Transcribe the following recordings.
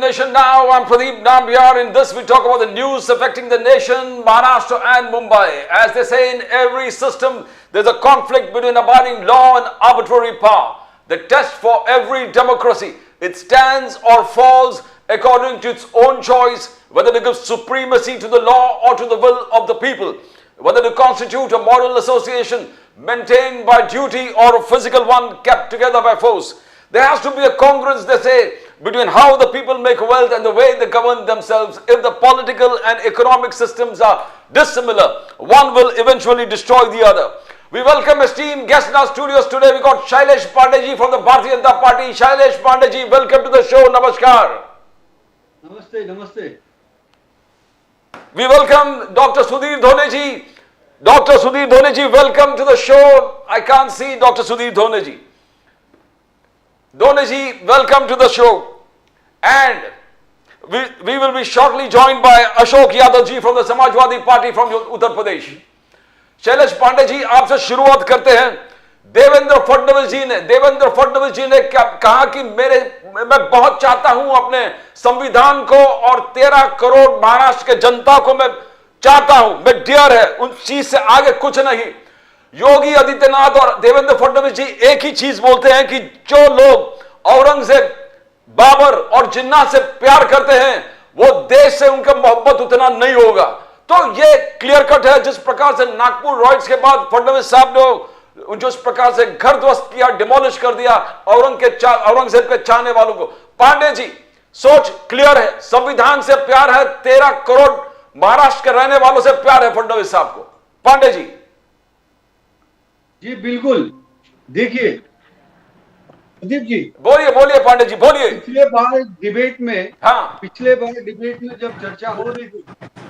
nation now. I'm Pradeep Nambiar. In this, we talk about the news affecting the nation, Maharashtra and Mumbai. As they say in every system, there's a conflict between abiding law and arbitrary power. The test for every democracy, it stands or falls according to its own choice, whether to give supremacy to the law or to the will of the people, whether to constitute a moral association maintained by duty or a physical one kept together by force. There has to be a congruence, they say, between how the people make wealth and the way they govern themselves. If the political and economic systems are dissimilar, one will eventually destroy the other. We welcome esteemed guests in our studios today. We got Shailesh Pandey from the Bharatiya Janata Party. Shailesh Pandey, welcome to the show. Namaskar. Namaste, namaste. We welcome Dr. Sudhir Dhone. Dr. Sudhir Dhone, welcome to the show. I can't see Dr. Sudhir Dhone. Dhone, welcome to the show. And we will be shortly joined by Ashok Yadav from the Samajwadi Party from Uttar Pradesh. Shailesh Pande जी, आपसे शुरुआत करते हैं। देवेंद्र फडणवीस जी ने कहा कि मैं बहुत चाहता हूं अपने संविधान को और 13 करोड़ महाराष्ट्र के जनता को मैं चाहता हूं, मैं डियर है, उन चीज से आगे कुछ नहीं। योगी आदित्यनाथ और देवेंद्र फडणवीस जी एक ही चीज बोलते हैं कि जो लोग औरंगजेब, बाबर और जिन्ना से प्यार करते हैं, वो देश से उनका मोहब्बत उतना नहीं होगा। तो ये क्लियर कट है। जिस प्रकार से नागपुर रॉयट्स के बाद फडणवीस साहब ने जिस प्रकार से घर ध्वस्त किया, डिमोलिश कर दिया औरंगजेब के चाहने वालों को। पांडे जी, सोच क्लियर है, संविधान से प्यार है, 13 करोड़ महाराष्ट्र के रहने वालों से प्यार है फडणवीस साहब को। पांडे जी जी बिल्कुल। देखिए प्रदीप जी, बोलिए पांडे जी, बोलिए। पिछले बार डिबेट में हाँ, जब चर्चा हो रही थी,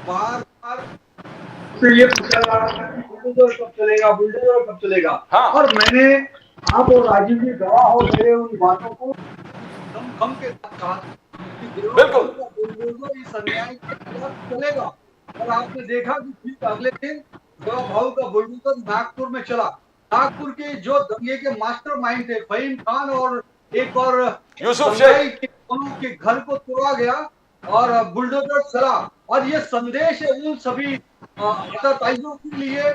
बार से ये पूछा जा रहा था कि बुलडोजर कब चलेगा। हाँ। और मैंने आप और राजीव जी गवाह हो मेरे उन बातों को कम के साथ कहा कि बिल्कुल बुलडोजर इस अन्याय के खिलाफ चलेगा। और आपने देखा कि ठीक अगले दिन भाऊ का बुलडोजर नागपुर में चला। नागपुर के जो दंगे के मास्टरमाइंड थे फहीम खान और एक और यूसुफ शेख के घर को तोड़ा गया और बुलडोजर चला। और ये संदेश है उन सभी आतताइयों के लिए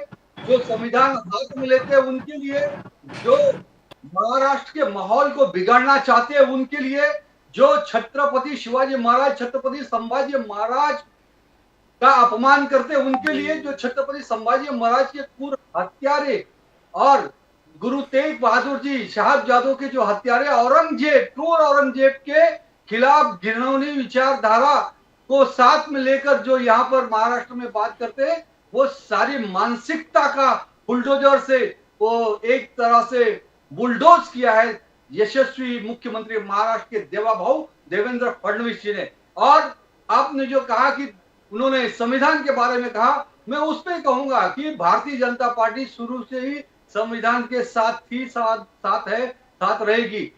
जो संविधान हाथ में लेते हैं, उनके लिए जो महाराष्ट्र के माहौल को बिगाड़ना चाहते हैं, उनके लिए जो छत्रपति शिवाजी महाराज, छत्रपति संभाजी महाराज का अपमान करते हैं, उनके लिए जो छत्रपति संभाजी महाराज के पूर्व हत्यारे और गुरु तेग बहादुर जी साहबजादों के जो हत्यारे औरंगजेब के खिलाफ घिनौनी विचारधारा को साथ में लेकर जो यहाँ पर महाराष्ट्र में बात करते हैं, वो सारी मानसिकता का बुलडोजर से वो एक तरह से बुलडोज किया है यशस्वी मुख्यमंत्री महाराष्ट्र के देवेंद्र फडणवीस जी ने। और आपने जो कहा कि उन्होंने संविधान के बारे में कहा, मैं उस पर कहूंगा कि भारतीय जनता पार्टी शुरू से ही संविधान के साथ रहेगी।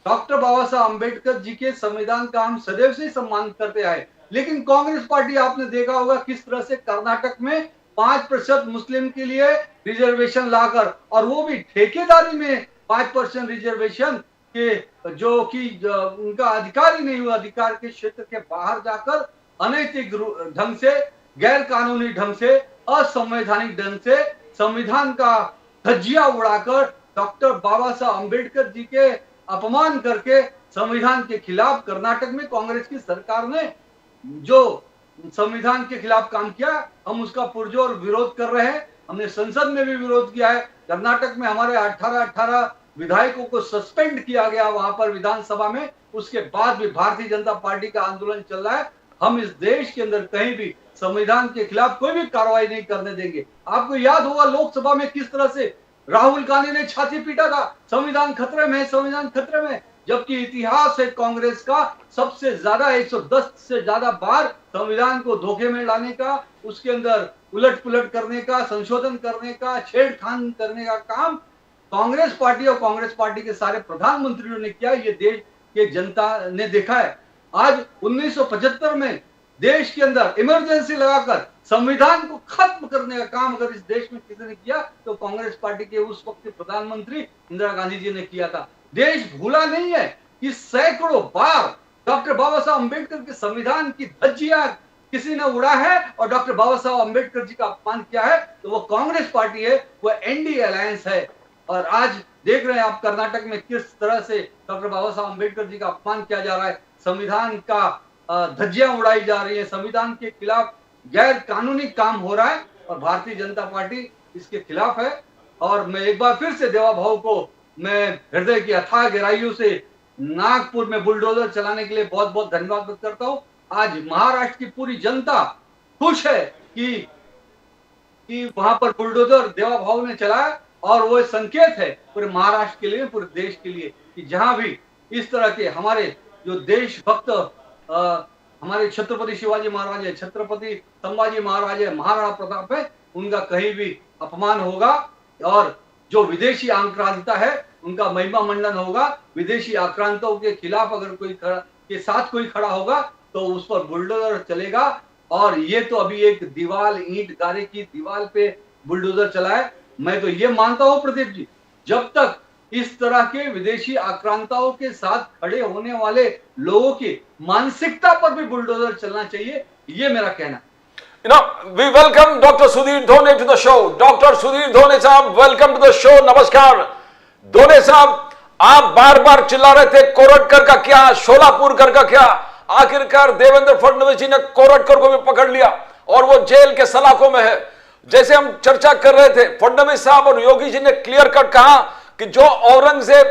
डॉक्टर बाबा साहब अम्बेडकर जी के संविधान का हम सदैव से सम्मान करते आए। लेकिन कांग्रेस पार्टी आपने देखा होगा किस तरह से कर्नाटक में 5% मुस्लिम के लिए रिजर्वेशन लाकर, और वो भी ठेकेदारी में 5% रिजर्वेशन के जो कि उनका अधिकार ही नहीं हुआ, अधिकार के क्षेत्र के बाहर जाकर अनैतिक ढंग से, गैर कानूनी ढंग से, असंवैधानिक ढंग से संविधान का धज्जिया उड़ाकर डॉक्टर बाबा साहब अम्बेडकर जी के अपमान करके संविधान के खिलाफ कर्नाटक में कांग्रेस की सरकार ने जो संविधान के खिलाफ काम किया, हम उसका पुरजोर विरोध कर रहे हैं। हमने संसद में भी विरोध किया है। कर्नाटक में हमारे 18 विधायकों को सस्पेंड किया गया वहां पर विधानसभा में। उसके बाद भी भारतीय जनता पार्टी का आंदोलन चल रहा है। हम इस देश के अंदर कहीं भी संविधान के खिलाफ कोई भी कार्रवाई नहीं करने देंगे। आपको याद होगा लोकसभा में किस तरह से राहुल गांधी ने छाती पीटा था, संविधान खतरे में, संविधान खतरे में, जबकि इतिहास है कांग्रेस का सबसे ज्यादा 110 से ज्यादा बार संविधान को धोखे में डालने का, उसके अंदर उलट पुलट करने का, संशोधन करने का, छेड़खान करने का काम कांग्रेस पार्टी और कांग्रेस पार्टी के सारे प्रधानमंत्रियों ने किया। ये देश के जनता ने देखा है। आज 1975 में देश के अंदर इमरजेंसी लगाकर संविधान को खत्म करने का काम अगर इस देश में किसी ने किया तो कांग्रेस पार्टी के उस वक्त के प्रधानमंत्री इंदिरा गांधी जी ने किया था। देश भूला नहीं है कि सैकड़ों बार डॉक्टर बाबा साहब अम्बेडकर के संविधान की धज्जियां किसी ने उड़ा है और डॉक्टर बाबा साहब अम्बेडकर जी का अपमान किया है, तो वो कांग्रेस पार्टी है, वो एनडीए अलायंस है। और आज देख रहे हैं आप कर्नाटक में किस तरह से डॉक्टर बाबा साहब अम्बेडकर जी का अपमान किया जा रहा है, संविधान का धज्जियां उड़ाई जा रही है, संविधान के खिलाफ गैर कानूनी काम हो रहा है और भारतीय जनता पार्टी इसके खिलाफ है। और मैं एक बार फिर से देवा भाव को मैं हृदय की अथाह गहराइयों से नागपुर में बुलडोजर चलाने के लिए बहुत बहुत धन्यवाद व्यक्त करता हूं। आज महाराष्ट्र की पूरी जनता खुश है कि वहां पर बुलडोजर देवा भाव ने चलाया और वो संकेत है पूरे महाराष्ट्र के लिए, पूरे देश के लिए, कि जहां भी इस तरह के हमारे जो देशभक्त हमारे छत्रपति शिवाजी महाराज है, छत्रपति संभाजी महाराज है, महाराणा प्रताप है, उनका कहीं भी अपमान होगा और जो विदेशी आक्रांता है उनका महिमा मंडन होगा। विदेशी आक्रांतों के खिलाफ अगर के साथ कोई खड़ा होगा तो उस पर बुलडोजर चलेगा। और ये तो अभी एक दीवार, ईंट गारे की दीवार पे बुलडोजर चला है। मैं तो ये मानता हूं प्रदीप जी, जब तक इस तरह के विदेशी आक्रांताओं के साथ खड़े होने वाले लोगों की मानसिकता पर भी बुलडोजर चलना चाहिए, ये मेरा कहना है। You know, we welcome Dr. Sudhir Dhone to the show. Dr. Sudhir Dhone साहब, welcome to the show. नमस्कार। धोने साहब, आप बार बार चिल्ला रहे थे कोरटकर का क्या, शोलापुरकर का क्या। आखिरकार देवेंद्र फडणवीस जी ने कोरटकर को भी पकड़ लिया और वो जेल के सलाखों में है। जैसे हम चर्चा कर रहे थे, फडणवीस साहब और योगी जी ने क्लियर कट कहा कि जो औरंगजेब,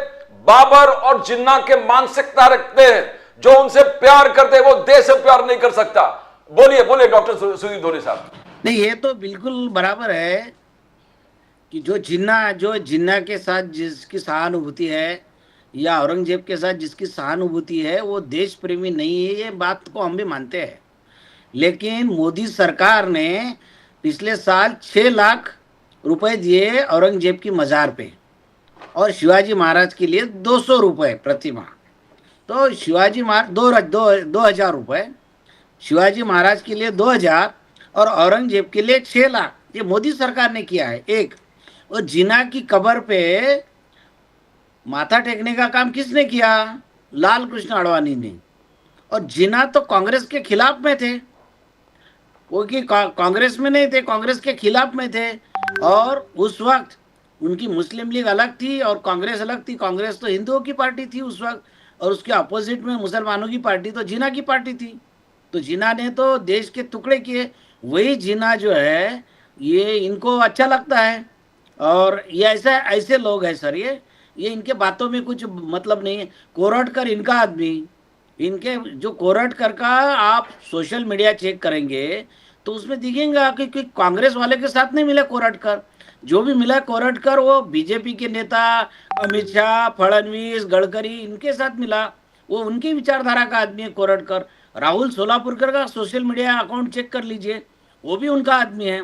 बाबर और जिन्ना के मानसिकता रखते हैं, जो उनसे प्यार करते हैं, वो देश से प्यार नहीं कर सकता। बोलिए बोलिए डॉक्टर सुधीर धोनी साहब। नहीं, ये तो बिल्कुल बराबर है कि जो जिन्ना के साथ जिसकी सहानुभूति है या औरंगजेब के साथ जिसकी सहानुभूति है वो देश प्रेमी नहीं है, ये बात को हम भी मानते हैं। लेकिन मोदी सरकार ने पिछले साल 6 लाख रुपए दिए औरंगजेब की मज़ार पे और शिवाजी महाराज के लिए 200 रुपये प्रति माह। तो शिवाजी महाराज 2000 रुपये, शिवाजी महाराज के लिए 2000 और औरंगजेब के लिए 6 लाख, ये मोदी सरकार ने किया है। एक और जिन्ना की कब्र पे माथा टेकने का काम किसने किया? लाल कृष्ण आडवाणी ने। और जिन्ना तो कांग्रेस के खिलाफ में थे, वो कि कांग्रेस में नहीं थे, कांग्रेस के खिलाफ में थे। और उस वक्त उनकी मुस्लिम लीग अलग थी और कांग्रेस अलग थी। कांग्रेस तो हिंदुओं की पार्टी थी उस वक्त और उसके अपोजिट में मुसलमानों की पार्टी तो जिन्ना की पार्टी थी। तो जिन्ना ने तो देश के टुकड़े किए। वही जिन्ना जो है ये इनको अच्छा लगता है और ये ऐसे लोग हैं सर, ये इनके बातों में कुछ मतलब नहीं है। कोरटकर इनका आदमी, इनके जो कोरटकर का आप सोशल मीडिया चेक करेंगे तो उसमें दिखेगा कि कांग्रेस वाले के साथ नहीं मिला कोरटकर। जो भी मिला कोरटकर वो बीजेपी के नेता अमित शाह, फडणवीस, गडकरी इनके साथ मिला। वो उनकी विचारधारा का आदमी है कोरटकर। राहुल सोलापुरकर का सोशल मीडिया अकाउंट चेक कर लीजिए, वो भी उनका आदमी है।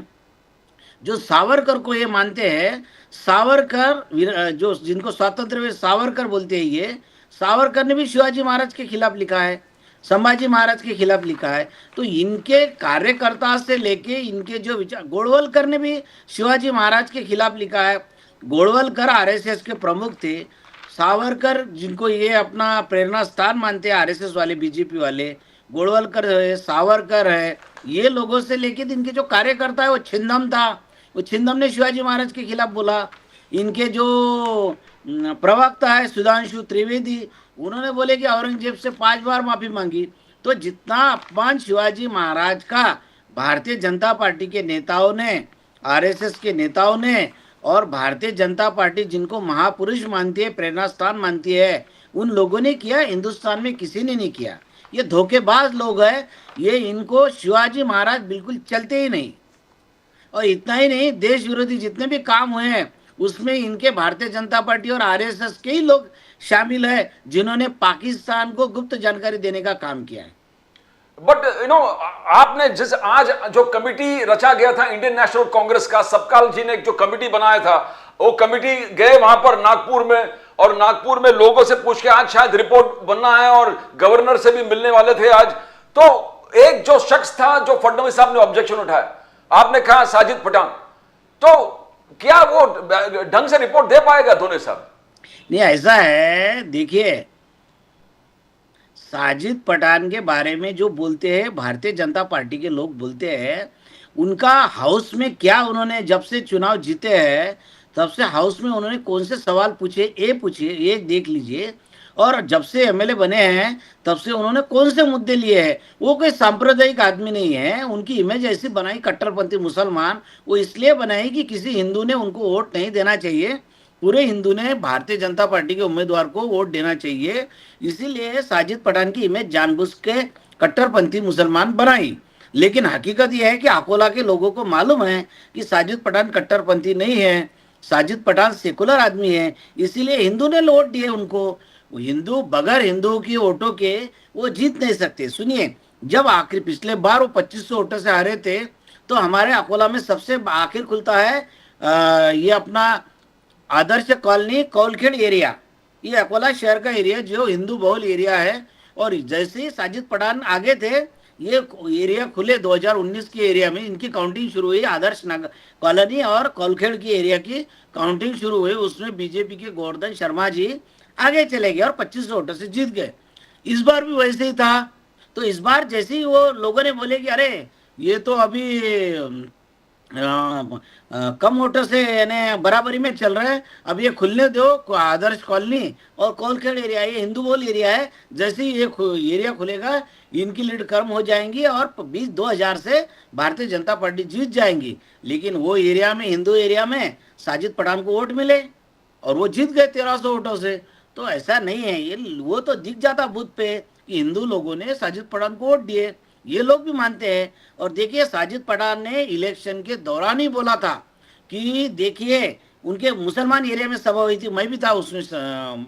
जो सावरकर को ये मानते हैं, सावरकर जो जिनको स्वतंत्र सावरकर बोलते हैं, ये सावरकर ने भी शिवाजी महाराज के खिलाफ लिखा है, संभाजी महाराज के खिलाफ लिखा है। तो इनके कार्यकर्ता से लेके इनके जो विचार, गोडवलकर ने भी शिवाजी महाराज के खिलाफ लिखा है। गोडवलकर आरएसएस के प्रमुख थे। सावरकर जिनको ये अपना प्रेरणा स्थान मानते हैं आरएसएस वाले, बीजेपी वाले, गोडवलकर है, सावरकर है, ये लोगों से लेके इनके जो कार्यकर्ता है, वो छिंदम था, वो छिंदम ने शिवाजी महाराज के खिलाफ बोला। इनके जो प्रवक्ता है सुधांशु त्रिवेदी, उन्होंने बोले कि औरंगजेब से 5 बार माफी मांगी। तो जितना अपमान शिवाजी महाराज का भारतीय जनता पार्टी के नेताओं ने, आरएसएस के नेताओं ने और भारतीय जनता पार्टी जिनको महापुरुष मानती है, प्रेरणा स्थान मानती है, उन लोगों ने किया, हिंदुस्तान में किसी ने नहीं किया। ये धोखेबाज लोग हैं, ये इनको शिवाजी महाराज बिल्कुल चलते ही नहीं। और इतना ही नहीं, देश विरोधी जितने भी काम हुए हैं उसमें इनके भारतीय जनता पार्टी और आरएसएस के ही लोग शामिल है जिन्होंने पाकिस्तान को गुप्त जानकारी देने का काम किया है। बट आपने जिस आज जो कमिटी रचा गया था इंडियन नेशनल कांग्रेस का, सबकाल जी ने जो कमिटी बनाया था, वो कमिटी गए वहां पर नागपुर में और नागपुर में लोगों से पूछ के आज शायद रिपोर्ट बनना है और गवर्नर से भी मिलने वाले थे आज। तो एक जो शख्स था जो फडणवीस साहब ने ऑब्जेक्शन उठाया, आपने कहा साजिद पठान, तो क्या वो ढंग से रिपोर्ट दे पाएगा धोनी साहब? नहीं, ऐसा है, देखिए साजिद पठान के बारे में जो बोलते हैं भारतीय जनता पार्टी के लोग बोलते हैं, उनका हाउस में क्या उन्होंने जब से चुनाव जीते हैं तब से हाउस में उन्होंने कौन से सवाल पूछे, ये पूछिए, ये देख लीजिए। और जब से एमएलए बने हैं तब से उन्होंने कौन से मुद्दे लिए हैं। वो कोई सांप्रदायिक आदमी नहीं है। उनकी इमेज ऐसी बनाई कट्टरपंथी मुसलमान, वो इसलिए बनाई कि किसी हिंदू ने उनको वोट नहीं देना चाहिए, पूरे हिंदू ने भारतीय जनता पार्टी के उम्मीदवार को वोट देना चाहिए। इसीलिए साजिद पठान की इमेज जानबूझ के कट्टरपंथी मुसलमान बनाई। लेकिन हकीकत यह है कि अकोला के लोगों को मालूम है कि साजिद पठान कट्टरपंथी नहीं है, साजिद पठान सेकुलर आदमी है, इसीलिए हिंदू ने वोट दिए उनको। वो हिंदू बगैर हिंदुओं की वोटों के वो जीत नहीं सकते। सुनिए, जब आखिर पिछले बार वो 2500 वोटों से हारे थे, तो हमारे अकोला में सबसे आखिर खुलता है ये अपना आदर्श कॉलोनी कौलखेड़ एरिया। ये अकोला शहर का एरिया जो हिंदू बहुल एरिया है। और जैसे ही साजिद पठान आगे थे, ये एरिया खुले 2019 के एरिया में इनकी काउंटिंग शुरू हुई। आदर्श नगर कॉलोनी और कौलखेड़ की एरिया की काउंटिंग शुरू हुई। उसमें बीजेपी के गोवर्धन शर्मा जी आगे चले गए और 2500 वोटों से जीत गए। इस बार भी वैसे ही था। तो इस बार जैसे ही वो लोगों ने बोले कि अरे ये तो अभी कम वोटों से यानी बराबरी में चल रहा है, अब ये खुलने दो। आदर्श कॉलोनी और कौलखेड़ एरिया, ये हिंदू बहुल एरिया है, जैसे ही ये एरिया खुलेगा इनकी लीड कम हो जाएंगी और 2000 से भारतीय जनता पार्टी जीत जाएंगी। लेकिन वो एरिया में, हिंदू एरिया में साजिद पठान को वोट मिले और वो जीत गए 1300 वोटों से। तो ऐसा नहीं है, ये वो तो दिख जाता बूथ पे कि हिंदू लोगों ने साजिद पठान को वोट दिए, ये लोग भी मानते हैं। और देखिए, साजिद पठान ने इलेक्शन के दौरान ही बोला था कि देखिए, उनके मुसलमान एरिया में सभा हुई थी, मैं भी था उस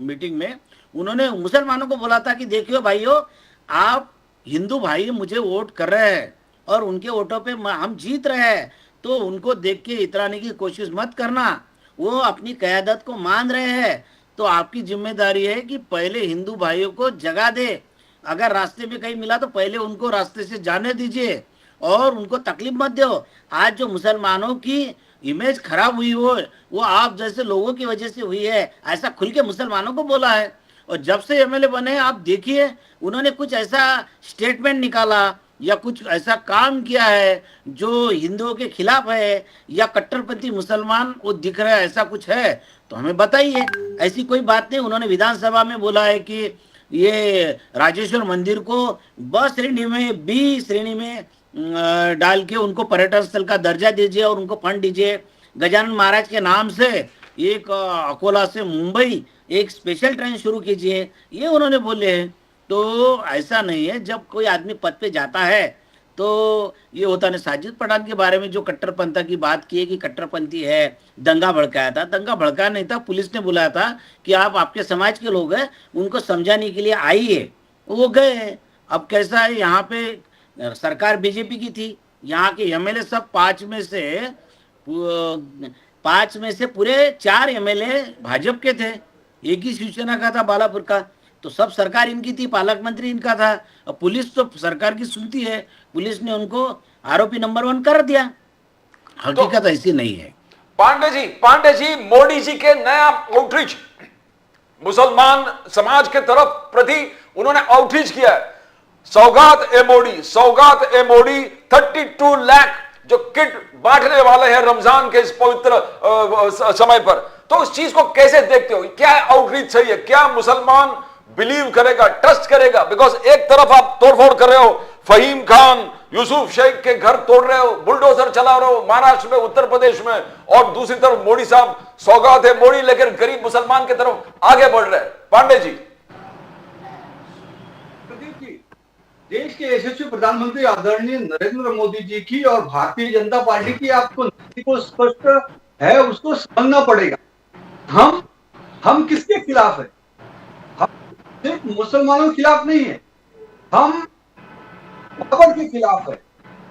मीटिंग में। उन्होंने मुसलमानों को बोला था कि देखियो भाइयों, आप हिंदू भाई मुझे वोट कर रहे हैं और उनके वोटों पे हम जीत रहे हैं, तो उनको देख के इतराने की कोशिश मत करना। वो अपनी क़यादत को मान रहे हैं, तो आपकी जिम्मेदारी है कि पहले हिंदू भाइयों को जगा दे। अगर रास्ते में कहीं मिला तो पहले उनको रास्ते से जाने दीजिए और उनको तकलीफ मत दो। आज जो मुसलमानों की इमेज खराब हुई वो आप जैसे लोगों की वजह से हुई है, ऐसा खुल के मुसलमानों को बोला है। और जब से एमएलए बने, आप देखिए, उन्होंने कुछ ऐसा स्टेटमेंट निकाला या कुछ ऐसा काम किया है जो हिंदुओं के खिलाफ है या कट्टरपंथी मुसलमान वो दिख रहा है, ऐसा कुछ है तो हमें बताइए। ऐसी कोई बात नहीं। उन्होंने विधानसभा में बोला है कि ये राजेश्वर मंदिर को ब श्रेणी में, बी श्रेणी में डाल के उनको पर्यटन स्थल का दर्जा दीजिए और उनको फंड दीजिए। गजानन महाराज के नाम से एक अकोला से मुंबई एक स्पेशल ट्रेन शुरू कीजिए, ये उन्होंने बोले हैं। तो ऐसा नहीं है, जब कोई आदमी पद पे जाता है तो ये होता नहीं। साजिद पठान के बारे में जो कट्टरपंथा की बात की है कि कट्टरपंथी है, दंगा भड़काया था, दंगा भड़काया नहीं था। पुलिस ने बुलाया था कि आप आपके समाज के लोग हैं, उनको समझाने के लिए आइए, वो गए। अब कैसा है, यहाँ पे सरकार बीजेपी की थी, यहाँ के एमएलए सब 5 में से पूरे 4 एमएलए भाजपा के थे। एक ही शिवसेना का था बालापुर का, तो सब सरकार इनकी थी, पालक मंत्री इनका था। अब पुलिस तो सरकार की सुनती है, पुलिस ने उनको आरोपी नंबर 1 कर दिया। हकीकत ऐसी नहीं है। पांडे जी, मोदी जी के नया आउटरीच मुसलमान समाज के तरफ प्रति उन्होंने आउटरीच किया है। सौगात ए मोदी 32 लाख जो किट बांटने वाले हैं रमजान के इस पवित्र समय पर, तो उस चीज को कैसे देखते हो? क्या आउटरीच सही है? क्या मुसलमान बिलीव करेगा, ट्रस्ट करेगा? बिकॉज एक तरफ आप तोड़फोड़ कर रहे हो, फहीम खान, यूसुफ शेख के घर तोड़ रहे हो, बुलडोजर चला रहे हो महाराष्ट्र में, उत्तर प्रदेश में, और दूसरी तरफ मोदी साहब सौगात है मोदी लेकर गरीब मुसलमान की तरफ आगे बढ़ रहे हैं। पांडे जी, प्रदीप जी, देश के यशस्वी प्रधानमंत्री आदरणीय नरेंद्र मोदी जी की और भारतीय जनता पार्टी की आपको नीति को स्पष्ट है, उसको समझना पड़ेगा। हम किसके खिलाफ है? हम सिर्फ मुसलमानों के खिलाफ नहीं है, हम बाबर के खिलाफ है,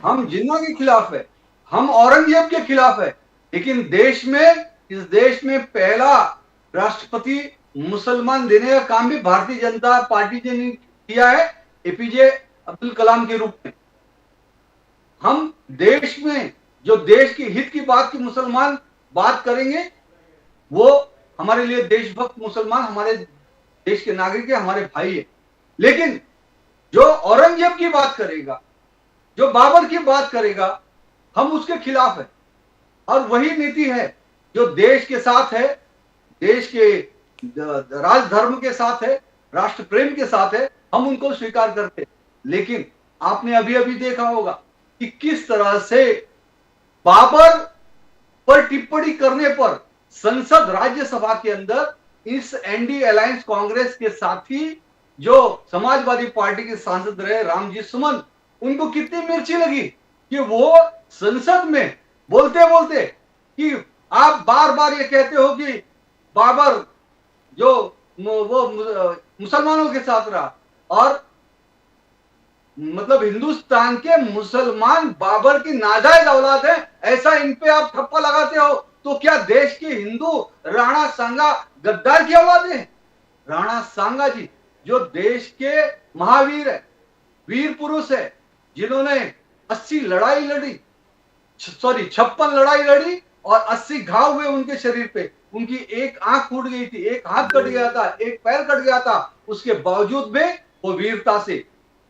हम जिन्ना के खिलाफ है, हम औरंगजेब के खिलाफ है। लेकिन इस देश में पहला राष्ट्रपति मुसलमान देने का काम भी भारतीय जनता पार्टी ने किया है, एपीजे अब्दुल कलाम के रूप में। हम देश में जो देश के हित की बात की मुसलमान बात करेंगे, वो हमारे लिए देशभक्त मुसलमान हमारे देश के नागरिक है, हमारे भाई है। लेकिन जो औरंगजेब की बात करेगा, जो बाबर की बात करेगा, हम उसके खिलाफ है। और वही नीति है जो देश के साथ है, देश के राजधर्म के साथ है, राष्ट्र प्रेम के साथ है, हम उनको स्वीकार करते हैं। लेकिन आपने अभी अभी देखा होगा कि किस तरह से बाबर पर टिप्पणी करने पर संसद राज्यसभा के अंदर इस एनडी अलायंस कांग्रेस के साथी जो समाजवादी पार्टी के सांसद रहे रामजी सुमन, उनको कितनी मिर्ची लगी कि वो संसद में बोलते बोलते कि आप बार बार ये कहते हो कि बाबर जो वो मुसलमानों के साथ रहा, और मतलब हिंदुस्तान के मुसलमान बाबर की नाजायज औलाद है, ऐसा इन पे आप ठप्पा लगाते हो, तो क्या देश के हिंदू राणा सांगा गद्दार की औलाद है? राणा सांगा जी जो देश के महावीर है, वीर पुरुष है, जिन्होंने 80 लड़ाई लड़ी, 56 लड़ाई लड़ी और 80 घाव हुए उनके शरीर पे, उनकी एक आंख फूट गई थी, एक हाथ कट गया था, एक पैर कट गया था, उसके बावजूद में वो वीरता से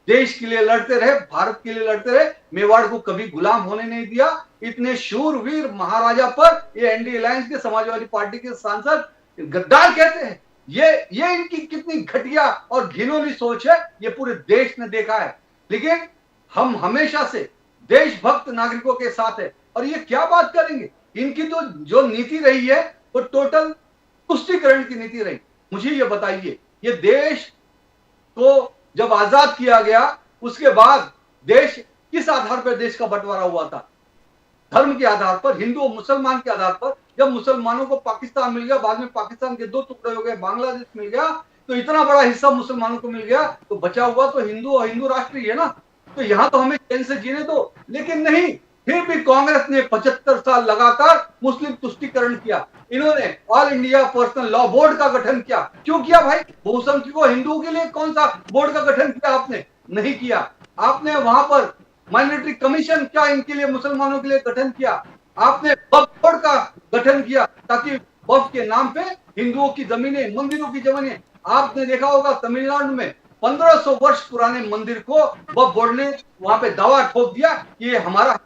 देश के लिए लड़ते रहे, भारत के लिए लड़ते रहे, मेवाड़ को कभी गुलाम होने नहीं दिया। इतने शूरवीर महाराजा पर ये एनडी अलायंस के समाजवादी पार्टी के सांसद गद्दार कहते हैं। ये इनकी कितनी घटिया और घिनौनी सोच है, ये पूरे देश ने देखा है। लेकिन हम हमेशा से देशभक्त नागरिकों के साथ है, और ये क्या बात करेंगे, इनकी तो जो नीति रही है वो टोटल तुष्टीकरण की नीति रही। मुझे ये बताइए, ये देश को जब आजाद किया गया उसके बाद देश किस आधार पर देश का बंटवारा हुआ था? धर्म के आधार पर, हिंदू और मुसलमान के आधार पर। जब मुसलमानों को पाकिस्तान मिल गया, बाद में पाकिस्तान के 2 टुकड़े हो गए, बांग्लादेश मिल गया, तो इतना बड़ा हिस्सा मुसलमानों को मिल गया, तो बचा हुआ तो हिंदू और हिंदू राष्ट्र ही है ना, तो यहां तो हमें चैन से जीने दो। लेकिन नहीं, फिर भी कांग्रेस ने 75 साल लगातार मुस्लिम तुष्टीकरण किया। इन्होंने all India personal law board का गठन किया। क्यों किया भाई? बहुसंख्यकों हिंदुओं के लिए कौन सा बोर्ड का गठन किया आपने? नहीं किया। आपने वहां पर माइनॉरिटी कमीशन क्या इनके लिए, मुसलमानों के लिए गठन किया। आपने वक्फ बोर्ड का गठन किया ताकि वक्फ के नाम पे हिंदुओं की जमीनें, मंदिरों की जमीनें, आपने देखा होगा तमिलनाडु में 1500 वर्ष पुराने मंदिर को वक्फ बोर्ड ने वहां पे दावा ठोक दिया कि ये हमारा।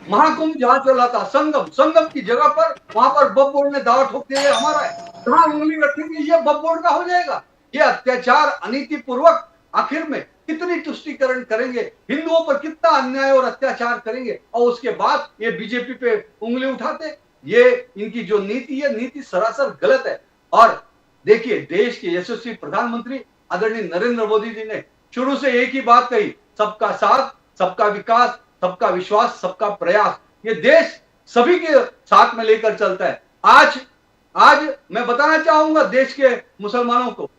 महाकुंभ जहां चला था, संगम की जगह पर वहां पर वक्फ बोर्ड ने दावा ठोक दिया हमारा है। कहां उंगली रखेंगे, ये वक्फ बोर्ड का हो जाएगा। ये अत्याचार अनीति पूर्वक आखिर में कितनी तुष्टीकरण करेंगे, हिंदुओं पर कितना अन्याय और अत्याचार करेंगे, और उसके बाद ये बीजेपी पे उंगली उठाते। ये इनकी जो नीति है, नीति सरासर गलत है। और देखिए, देश के यशस्वी प्रधानमंत्री आदरणीय नरेंद्र मोदी जी ने शुरू से एक ही बात कही, सबका साथ, सबका विकास, सबका विश्वास, सबका प्रयास। ये देश सभी के साथ में लेकर चलता है। आज मैं बताना चाहूंगा देश के मुसलमानों को,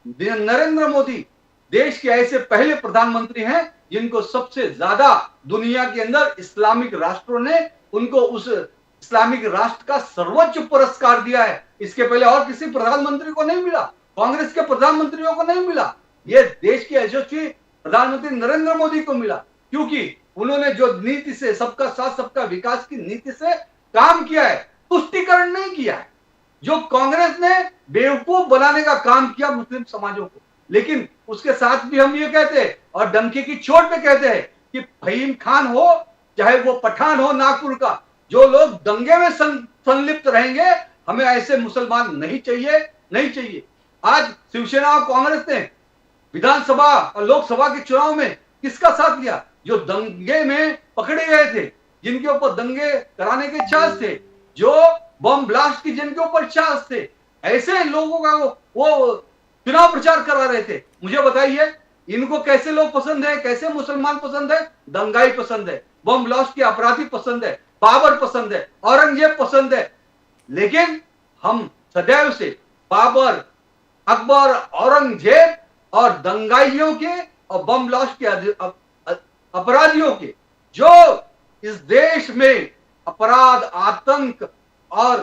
नरेंद्र मोदी देश के ऐसे पहले प्रधानमंत्री हैं जिनको सबसे ज्यादा दुनिया के अंदर इस्लामिक राष्ट्रों ने उनको उस इस्लामिक राष्ट्र का सर्वोच्च पुरस्कार दिया है। इसके पहले और किसी प्रधानमंत्री को नहीं मिला, कांग्रेस के प्रधानमंत्रियों को नहीं मिला। ये देश के यशस्वी प्रधानमंत्री नरेंद्र मोदी को मिला, क्योंकि उन्होंने जो नीति से, सबका साथ सबका विकास की नीति से काम किया है, तुष्टीकरण नहीं किया है। जो कांग्रेस ने बेवकूफ बनाने का काम किया मुस्लिम समाजों को। लेकिन उसके साथ भी हम ये कहते हैं और डंके की चोट पे कहते हैं कि फहीम खान हो चाहे वो पठान हो नागपुर का, जो लोग दंगे में संलिप्त रहेंगे, हमें ऐसे मुसलमान नहीं चाहिए, नहीं चाहिए। आज शिवसेना और कांग्रेस ने विधानसभा और लोकसभा के चुनाव में किसका साथ लिया? जो दंगे में पकड़े गए थे, जिनके ऊपर दंगे कराने के चार्ज थे, जो बम ब्लास्ट की जिनके ऊपर चार्ज थे, ऐसे लोगों का वो चुनाव प्रचार करा रहे थे। मुझे बताइए, इनको कैसे लोग पसंद है, कैसे मुसलमान पसंद है? दंगाई पसंद है, बम ब्लास्ट के अपराधी पसंद है, बाबर पसंद है, औरंगजेब पसंद है। लेकिन हम सदैव से बाबर, अकबर, औरंगजेब और दंगाइयों के और बम ब्लास्ट के अपराधियों के, जो इस देश में अपराध, आतंक और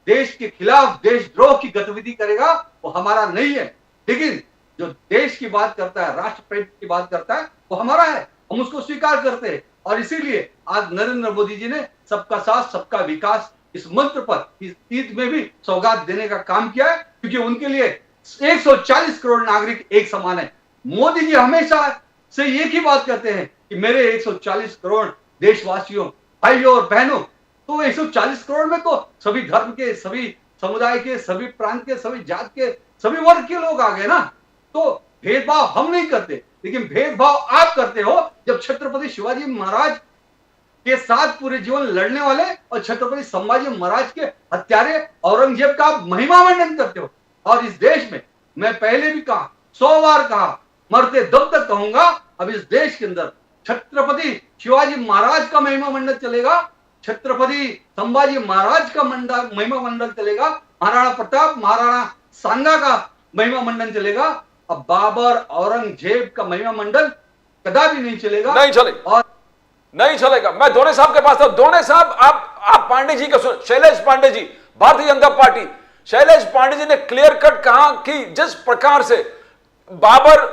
देश के खिलाफ देशद्रोह की गतिविधि करेगा, वो हमारा नहीं है। लेकिन जो देश की बात करता है, राष्ट्र प्रेम की बात करता है, वो हमारा है, हम उसको स्वीकार करते हैं। और इसीलिए आज नरेंद्र मोदी जी ने सबका साथ सबका विकास इस मंत्र पर इस ईद में भी सौगात देने का काम किया है, क्योंकि उनके लिए 140 करोड़ नागरिक एक समान है। मोदी जी हमेशा से एक ही बात कहते हैं कि मेरे 140 करोड़ देशवासियों, भाइयों और बहनों, तो 140 करोड़ में तो सभी धर्म के, सभी समुदाय के, सभी प्रांत के, सभी जात के, सभी वर्ग के लोग आ गए ना। तो भेदभाव हम नहीं करते, लेकिन भेदभाव आप करते हो जब छत्रपति शिवाजी महाराज के साथ पूरे जीवन लड़ने वाले और छत्रपति संभाजी महाराज के हत्यारे औरंगजेब का महिमा मंडन करते हो। और इस देश में मैं पहले भी कहा, 100 बार कहा, मरते दम तक कहूंगा, अब इस देश के अंदर छत्रपति शिवाजी महाराज का महिमा मंडल चलेगा, छत्रपति संभाजी महाराज का महिमा मंडल चलेगा, महाराणा प्रताप, महाराणा सांगा का महिमा मंडल चलेगा। अब बाबर, औरंगजेब का महिमा मंडल कदापि नहीं चलेगा, नहीं चलेगा, और नहीं चलेगा। मैं दोने साहब के पास था। दोने साहब, आप पांडे जी का सुन, शैलेश पांडे जी, भारतीय जनता पार्टी, शैलेश पांडे जी ने क्लियर कट कहा कि जिस प्रकार से बाबर,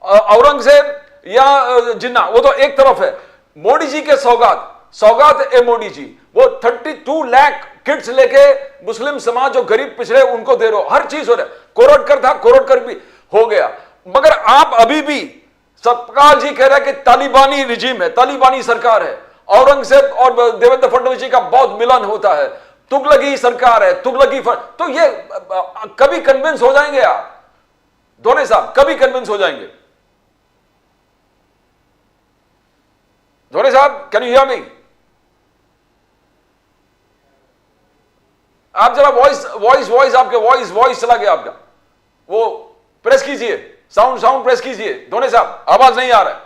औरंगजेब या जिन्ना, वो तो एक तरफ है, मोदी जी के सौगात ए मोदी जी, वो 32 लाख किट्स लेके मुस्लिम समाज जो गरीब पिछड़े उनको दे रहे हो, हर चीज हो रहा है। कोरोडकर था, कोरोडकर भी हो गया, मगर आप अभी भी, सतपाल जी कह रहे हैं कि तालिबानी रिजीम है, तालिबानी सरकार है, औरंगजेब और देवेंद्र फडणवीस जी का बहुत मिलन होता है, तुगलकी सरकार है, तो ये कभी कन्विंस हो जाएंगे आप दोनों साहब, कभी कन्विंस हो जाएंगे? दोनों साहब, कैन यू हियर मी? आप जरा वॉइस आपके वॉइस चला गया आपका, वो प्रेस कीजिए, साउंड प्रेस कीजिए। दोनों साहब, आवाज नहीं आ रहा है,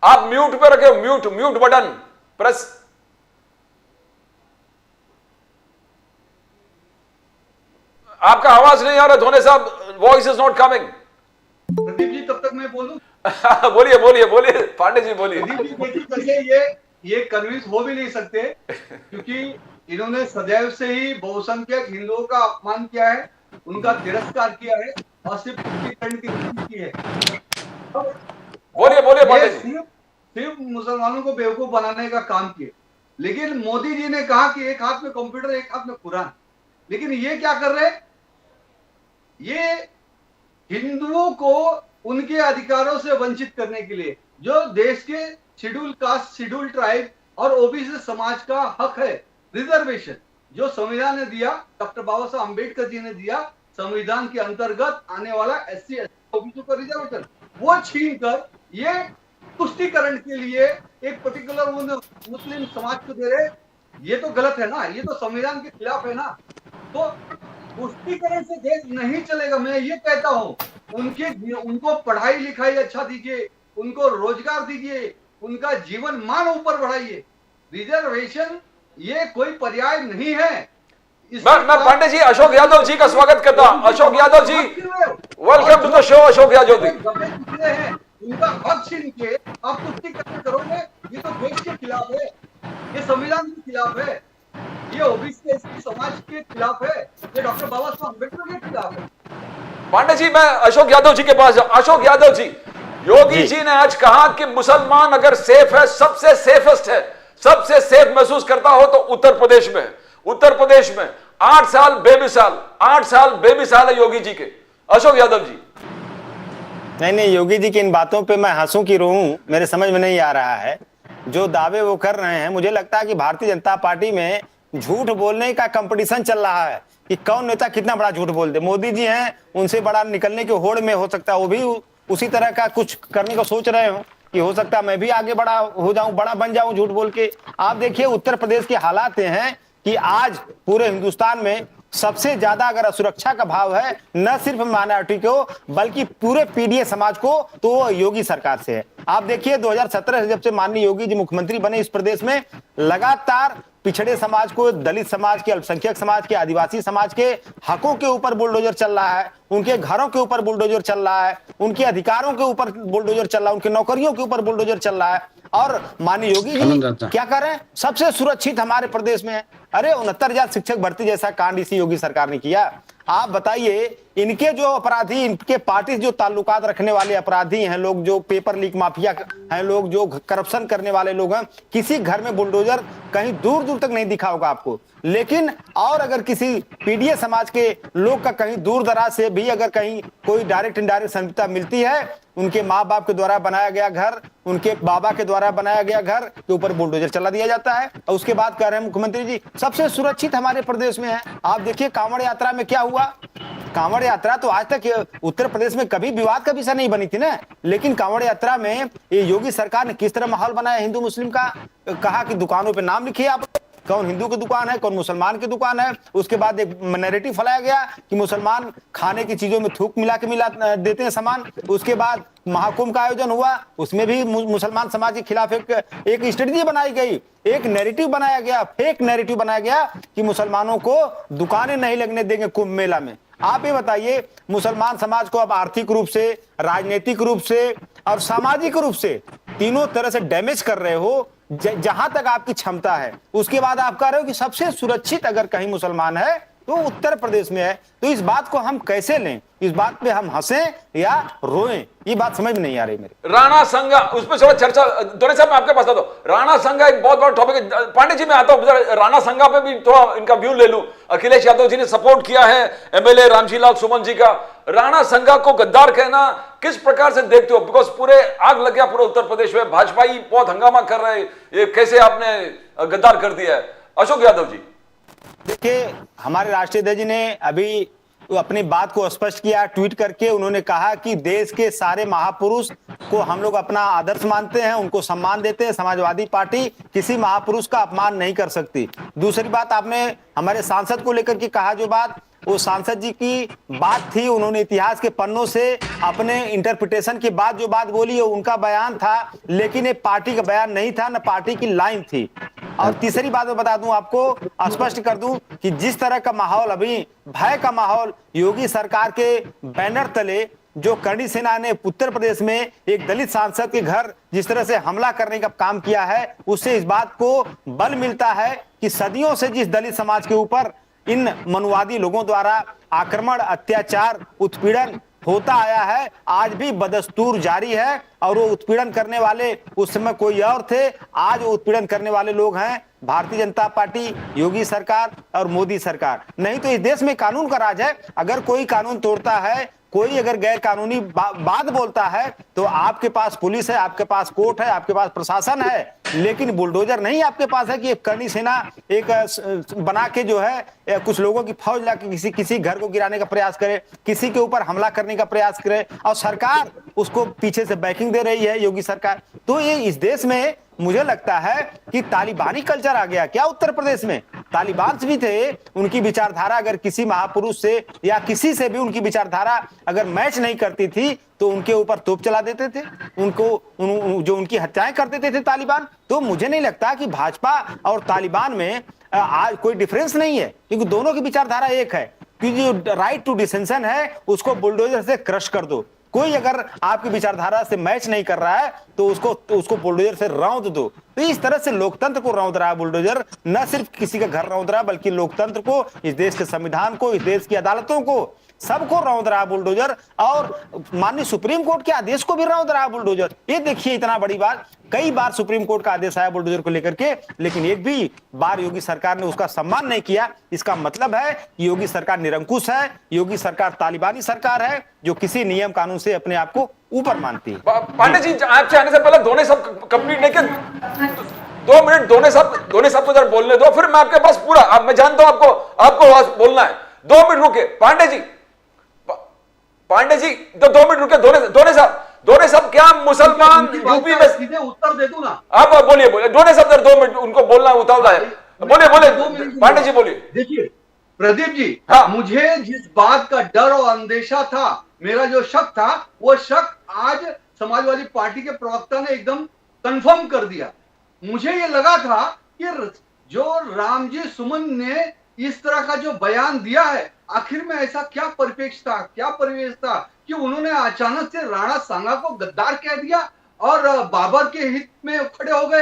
आप म्यूट पे रखे हो, म्यूट बटन प्रेस। आपका आवाज नहीं आ रहा धोने साहब, voice is not coming. Pradeep ji, तब तक मैं बोलूं? बोलिए पांडे जी, बोलिए। प्रदीप जी, ये कन्विंस हो भी नहीं सकते, क्योंकि इन्होंने सदैव से ही बहुसंख्यक हिंदुओं का अपमान किया है, उनका तिरस्कार किया है और सिर्फ तुष्टीकरण की नीति की है। बोलिए पांडे जी। सिर्फ मुसलमानों को बेवकूफ बनाने का काम किए। लेकिन मोदी जी ने कहा कि एक हाथ में कंप्यूटर, एक हाथ में कुरान, लेकिन ये क्या कर रहे? ये हिंदुओं को उनके अधिकारों से वंचित करने के लिए, जो देश के शेड्यूल कास्ट, शेड्यूल ट्राइब और ओबीसी समाज का हक है, रिजर्वेशन जो संविधान ने दिया, डॉक्टर बाबा साहब अम्बेडकर जी ने दिया, संविधान के अंतर्गत आने वाला एससी एसटी ओबीसी का रिजर्वेशन, वो छीनकर ये तुष्टीकरण के लिए एक पर्टिकुलर मुस्लिम समाज को दे रहे। ये तो गलत है ना, ये तो संविधान के खिलाफ है ना। तो तुष्टीकरण से देश नहीं चलेगा। मैं ये कहता हूं, उनको पढ़ाई लिखाई अच्छा दीजिए, उनको रोजगार दीजिए, उनका जीवन मान ऊपर बढ़ाइए। रिजर्वेशन ये कोई पर्याय नहीं है। मैं पांडे जी, अशोक यादव जी का स्वागत करता हूं। Ashok Yadav ji, welcome to the show. Ashok Yadav ji, उनका हक छीन के आप तुष्टीकरण करोगे, ये तो देश के खिलाफ है, ये संविधान के खिलाफ है, ये ओबीसी एसटी समाज के खिलाफ है, ये डॉक्टर बाबा साहब अम्बेडकर के खिलाफ है। पांडे जी, मैं अशोक यादव जी के पास जाऊं। अशोक यादव जी, योगी जी ने आज कहा कि मुसलमान अगर सेफ है, सबसे सेफेस्ट है, सबसे सेफ महसूस करता हो तो उत्तर प्रदेश में। उत्तर प्रदेश में 8 साल बेमिसाल है योगी जी के। अशोक यादव जी, नहीं, योगी जी की इन बातों पे मैं हंसूं कि रोऊं, मेरे समझ में नहीं आ रहा है। जो दावे वो कर रहे हैं, मुझे लगता है कि भारतीय जनता पार्टी में झूठ बोलने का कंपटीशन चल रहा है कि कौन नेता कितना बड़ा झूठ बोल दे। मोदी जी हैं, उनसे बड़ा निकलने की होड़ में हो सकता है वो भी उसी तरह का कुछ करने को सोच रहे हो कि हो सकता है मैं भी आगे बड़ा हो जाऊं, बड़ा बन जाऊं झूठ बोल के। आप देखिए उत्तर प्रदेश के हालात हैं कि आज पूरे हिंदुस्तान में सबसे ज्यादा अगर सुरक्षा का भाव है, न सिर्फ माइनॉरिटी को बल्कि पूरे पीडीए समाज को, तो वो योगी सरकार से है। आप देखिए 2017 से जब से माननीय योगी जी मुख्यमंत्री बने इस प्रदेश में, लगातार पिछड़े समाज को, दलित समाज के, अल्पसंख्यक समाज के, आदिवासी समाज के हकों के ऊपर बुलडोजर चल रहा है, उनके घरों के ऊपर बुलडोजर चल रहा है, उनके अधिकारों के ऊपर बुलडोजर चल रहा है, उनकी नौकरियों के ऊपर बुलडोजर चल रहा है। और माननीय योगी जी क्या कर रहे हैं? सबसे सुरक्षित हमारे प्रदेश में है। अरे 69,000 शिक्षक भर्ती जैसा कांड इसी योगी सरकार ने किया। आप बताइए, इनके जो अपराधी, इनके पार्टी से जो ताल्लुकात रखने वाले अपराधी हैं लोग, जो पेपर लीक माफिया हैं लोग, जो करप्शन करने वाले लोग हैं, किसी घर में बुलडोजर कहीं दूर दूर तक नहीं दिखा होगा आपको। लेकिन और अगर किसी पीडीए समाज के लोग का कहीं दूर दराज से भी अगर कहीं कोई डायरेक्ट इनडायरेक्ट संलिप्तता मिलती है, उनके माँ बाप के द्वारा बनाया गया घर, उनके बाबा के द्वारा बनाया गया घर के ऊपर बुलडोजर चला दिया जाता है। और उसके बाद कह रहे हैं मुख्यमंत्री जी सबसे सुरक्षित हमारे प्रदेश में है। आप देखिए कांवड़ यात्रा में क्या हुआ। कांवड़ यात्रा तो आज तक उत्तर प्रदेश में कभी विवाद का विषय नहीं बनी थी ना, लेकिन कांवड़ यात्रा में ये योगी सरकार ने किस तरह माहौल बनाया हिंदू मुस्लिम का। कहा कि दुकानों पे नाम लिखिए आप, कौन हिंदू की दुकान है, कौन मुसलमान की दुकान है। उसके बाद एक नैरेटिव फैलाया गया कि मुसलमान खाने की चीजों में थूक मिला देते हैं सामान। उसके बाद महाकुंभ का आयोजन हुआ, उसमें भी मुसलमान समाज के खिलाफ एक स्ट्रेटजी बनाई गई, एक नैरेटिव बनाया गया, फेक नैरेटिव बनाया गया कि मुसलमानों को दुकानें नहीं लगने देंगे कुंभ मेला में। आप ये बताइए, मुसलमान समाज को अब आर्थिक रूप से, राजनीतिक रूप से और सामाजिक रूप से तीनों तरह से डैमेज कर रहे हो जहां तक आपकी क्षमता है। उसके बाद आप कह रहे हो कि सबसे सुरक्षित अगर कहीं मुसलमान है तो उत्तर प्रदेश में है। तो इस बात को हम कैसे लें? इस बात पे हम हंसें या रोएं? ये बात समझ में नहीं आ रही मेरी। राणा संघा, उसमें थोड़ा चर्चा दोनों साहब मैं आपके पास आता हूं। राणा संघा एक बहुत बड़ा टॉपिक है। पांडे जी मैं आता हूं, राणा संघा पे भी थोड़ा इनका व्यू ले लूं। अखिलेश यादव जी ने सपोर्ट किया है एमएलए रामजी लाल सुमन जी का। राणा संघा को गद्दार कहना किस प्रकार से देखते हो? बिकॉज पूरे आग लग गया पूरे उत्तर प्रदेश में, भाजपा ही बहुत हंगामा कर रहे हैं, ये कैसे आपने गद्दार कर दिया है? अशोक यादव जी देखिए, हमारे राष्ट्रीय अध्यक्ष जी ने अभी अपनी बात को स्पष्ट किया ट्वीट करके। उन्होंने कहा कि देश के सारे महापुरुष को हम लोग अपना आदर्श मानते हैं, उनको सम्मान देते हैं। समाजवादी पार्टी किसी महापुरुष का अपमान नहीं कर सकती। दूसरी बात, आपने हमारे सांसद को लेकर के कहा जो बात, वो सांसद जी की बात थी, उन्होंने इतिहास के पन्नों से अपने इंटरप्रिटेशन के बाद जो बात बोली उनका बयान था, लेकिन ये पार्टी का बयान नहीं था, न पार्टी की लाइन थी। और तीसरी बात मैं बता दूं आपको, स्पष्ट कर दूं कि जिस तरह का माहौल अभी, भय का माहौल योगी सरकार के बैनर तले जो करणी सेना ने उत्तर प्रदेश में एक दलित सांसद के घर जिस तरह से हमला करने का काम किया है, उससे इस बात को बल मिलता है कि सदियों से जिस दलित समाज के ऊपर इन मनुवादी लोगों द्वारा आक्रमण, अत्याचार, उत्पीड़न होता आया है, आज भी बदस्तूर जारी है। और वो उत्पीड़न करने वाले उस समय कोई और थे, आज वो उत्पीड़न करने वाले लोग हैं भारतीय जनता पार्टी, योगी सरकार और मोदी सरकार। नहीं तो इस देश में कानून का राज है। अगर कोई कानून तोड़ता है, कोई अगर गैर कानूनी बात बोलता है, तो आपके पास पुलिस है, आपके पास कोर्ट है, आपके पास प्रशासन है, लेकिन बुलडोजर नहीं आपके पास है कि एक करणी सेना एक बना के जो है कुछ लोगों की फौज लाके किसी घर को गिराने का प्रयास करे, किसी के ऊपर हमला करने का प्रयास करे, और सरकार उसको पीछे से बैकिंग दे रही है, योगी सरकार। तो ये इस देश में मुझे लगता है कि तालिबानी कल्चर आ गया क्या उत्तर प्रदेश में? तालिबान भी थे, उनकी विचारधारा अगर किसी महापुरुष से या किसी से भी उनकी विचारधारा अगर मैच नहीं करती थी तो उनके ऊपर तोप चला देते थे, जो उनकी हत्याएं कर देते थे तालिबान। तो मुझे नहीं लगता कि भाजपा और तालिबान में आज कोई डिफरेंस नहीं है, क्योंकि दोनों की विचारधारा एक है कि जो राइट टू डिसेंशन है उसको बुलडोजर से क्रश कर दो। कोई अगर आपकी विचारधारा से मैच नहीं कर रहा है तो उसको बुलडोजर से रौंद दो। तो इस तरह से लोकतंत्र को रौंद रहा है बुलडोजर, न सिर्फ किसी का घर रौंद रहा है बल्कि लोकतंत्र को, इस देश के संविधान को, इस देश की अदालतों को, सबको रौंद रहा है बुलडोजर। और माननीय सुप्रीम कोर्ट के आदेश को भी रौंद रहा है बुलडोजर। ये देखिए इतना बड़ी बात, कई बार सुप्रीम कोर्ट का आदेश आया बुलडोजर को लेकर के, लेकिन एक भी बार योगी सरकार ने उसका सम्मान नहीं किया। इसका मतलब है योगी सरकार निरंकुश है, योगी सरकार तालिबानी सरकार है जो किसी नियम कानून से अपने आप को ऊपर मानती है। पांडे जी आपसे आने से पहले दोनों सब कंप्लीट नहीं कर 2 मिनट, दोनों सब को जरा बोलने दो, फिर मैं आपके पास पूरा, मैं जानता हूं आपको बोलना है। 2 मिनट रुके पांडे जी, तो 2 मिनट रुके। दोनों सब क्या मुसलमान यूपी में? सीधे उत्तर दे दूं ना? आप बोलिए दोनों सब 2 मिनट उनको बोलना उतावला है। बोलिए पांडे जी बोलिए। देखिए प्रदीप जी, हाँ। मुझे जिस बात का डर और अंदेशा था, मेरा जो शक था, वो शक आज समाजवादी पार्टी के प्रवक्ता ने एकदम कंफर्म कर दिया। मुझे ये लगा था कि जो रामजी सुमन ने इस तरह का जो बयान दिया है, आखिर में ऐसा क्या परिप्रेक्ष्य था, क्या परिवेश था कि उन्होंने अचानक से राणा सांगा को गद्दार कह दिया और बाबर के हित में खड़े हो गए।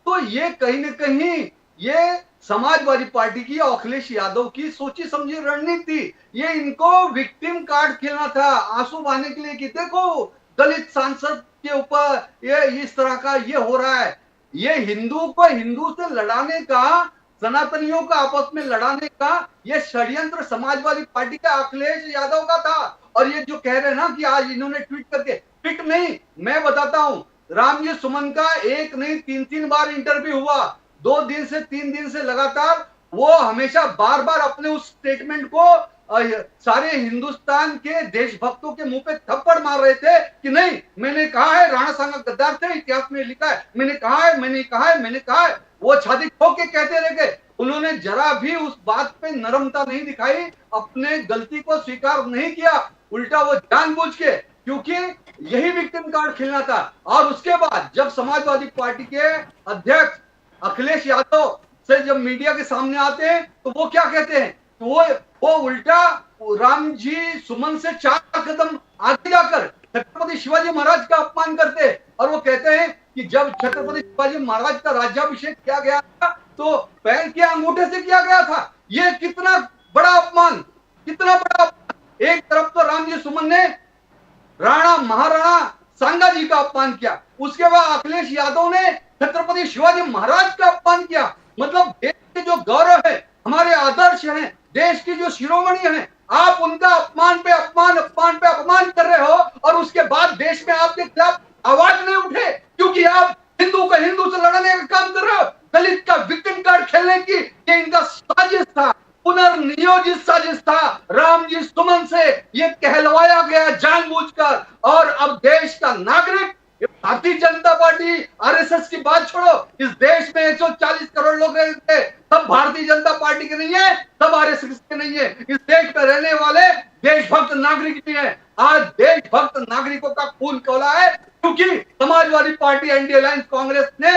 तो ये कहीं न कहीं ये समाजवादी पार्टी की और अखिलेश यादव की सोची समझी रणनीति थी। ये इनको विक्टिम कार्ड खेलना था, आंसू बहाने के लिए कि देखो दलित सांसद के ऊपर ये इस तरह का ये हो रहा है। ये हिंदू को हिंदू से लड़ाने का, सनातनियों का आपस में लड़ाने का ये षड्यंत्र समाजवादी पार्टी का अखिलेश यादव का था। और ये जो कह रहे हैं ना कि आज इन्होंने ट्वीट करके, ट्वीट नहीं, मैं बताता हूं, रामजी सुमन का एक नहीं 3-3 बार इंटरव्यू हुआ, 2 दिन से 3 दिन से लगातार। वो हमेशा बार बार अपने उस स्टेटमेंट को सारे हिंदुस्तान के देशभक्तों के मुंह पे थप्पड़ मार रहे थे कि नहीं, मैंने कहा है राणा सांगा गद्दार थे, इतिहास में लिखा है, मैंने कहा है, मैंने कहा है, मैंने कहा है। वो छाती ठोक के कहते रह गए। उन्होंने जरा भी उस बात पे नरमता नहीं दिखाई, अपने गलती को स्वीकार नहीं किया, उल्टा वो जानबूझ के, क्योंकि यही विक्टिम कार्ड खेलना था। और उसके बाद जब समाजवादी पार्टी के अध्यक्ष अखिलेश यादव से जब मीडिया के सामने आते हैं तो वो क्या कहते हैं, तो वो उल्टा राम जी सुमन से 4 कदम आगे जाकर छत्रपति शिवाजी महाराज का अपमान करते हैं। और वो कहते हैं कि जब छत्रपति शिवाजी महाराज का राज्याभिषेक किया गया था तो पैर के अंगूठे से किया गया था। ये कितना बड़ा अपमान, कितना बड़ा अपमान। एक तरफ तो राम जी सुमन ने राणा महाराणा सांगा जी का अपमान किया, उसके बाद अखिलेश यादव ने छत्रपति शिवाजी महाराज का अपमान किया। मतलब देश के जो गौरव है, हमारे आदर्श हैं, देश की जो शिरोमणि हैं, आप उनका अपमान पे अपमान, अपमान पे अपमान कर रहे हो। और उसके बाद देश में आपके खिलाफ आवाज नहीं उठे, क्योंकि आप हिंदू को हिंदू से लड़ने का काम कर रहे हो, दलित का विक्टिम कार्ड खेलने की ये इनका साजिश था, पुनर्नियोजित साजिश था। राम जी सुमन से ये कहलवाया गया जानबूझकर। और अब देश का नागरिक, भारतीय जनता पार्टी, आरएसएस की बात छोड़ो, इस देश में 140 करोड़ लोग रहते हैं, सब भारतीय जनता पार्टी के नहीं है, सब आरएसएस के नहीं है। इस देश में रहने वाले देशभक्त नागरिक भी हैं। आज देशभक्त नागरिकों का खून खौला है, क्योंकि Samajwadi party, India alliance Congress ने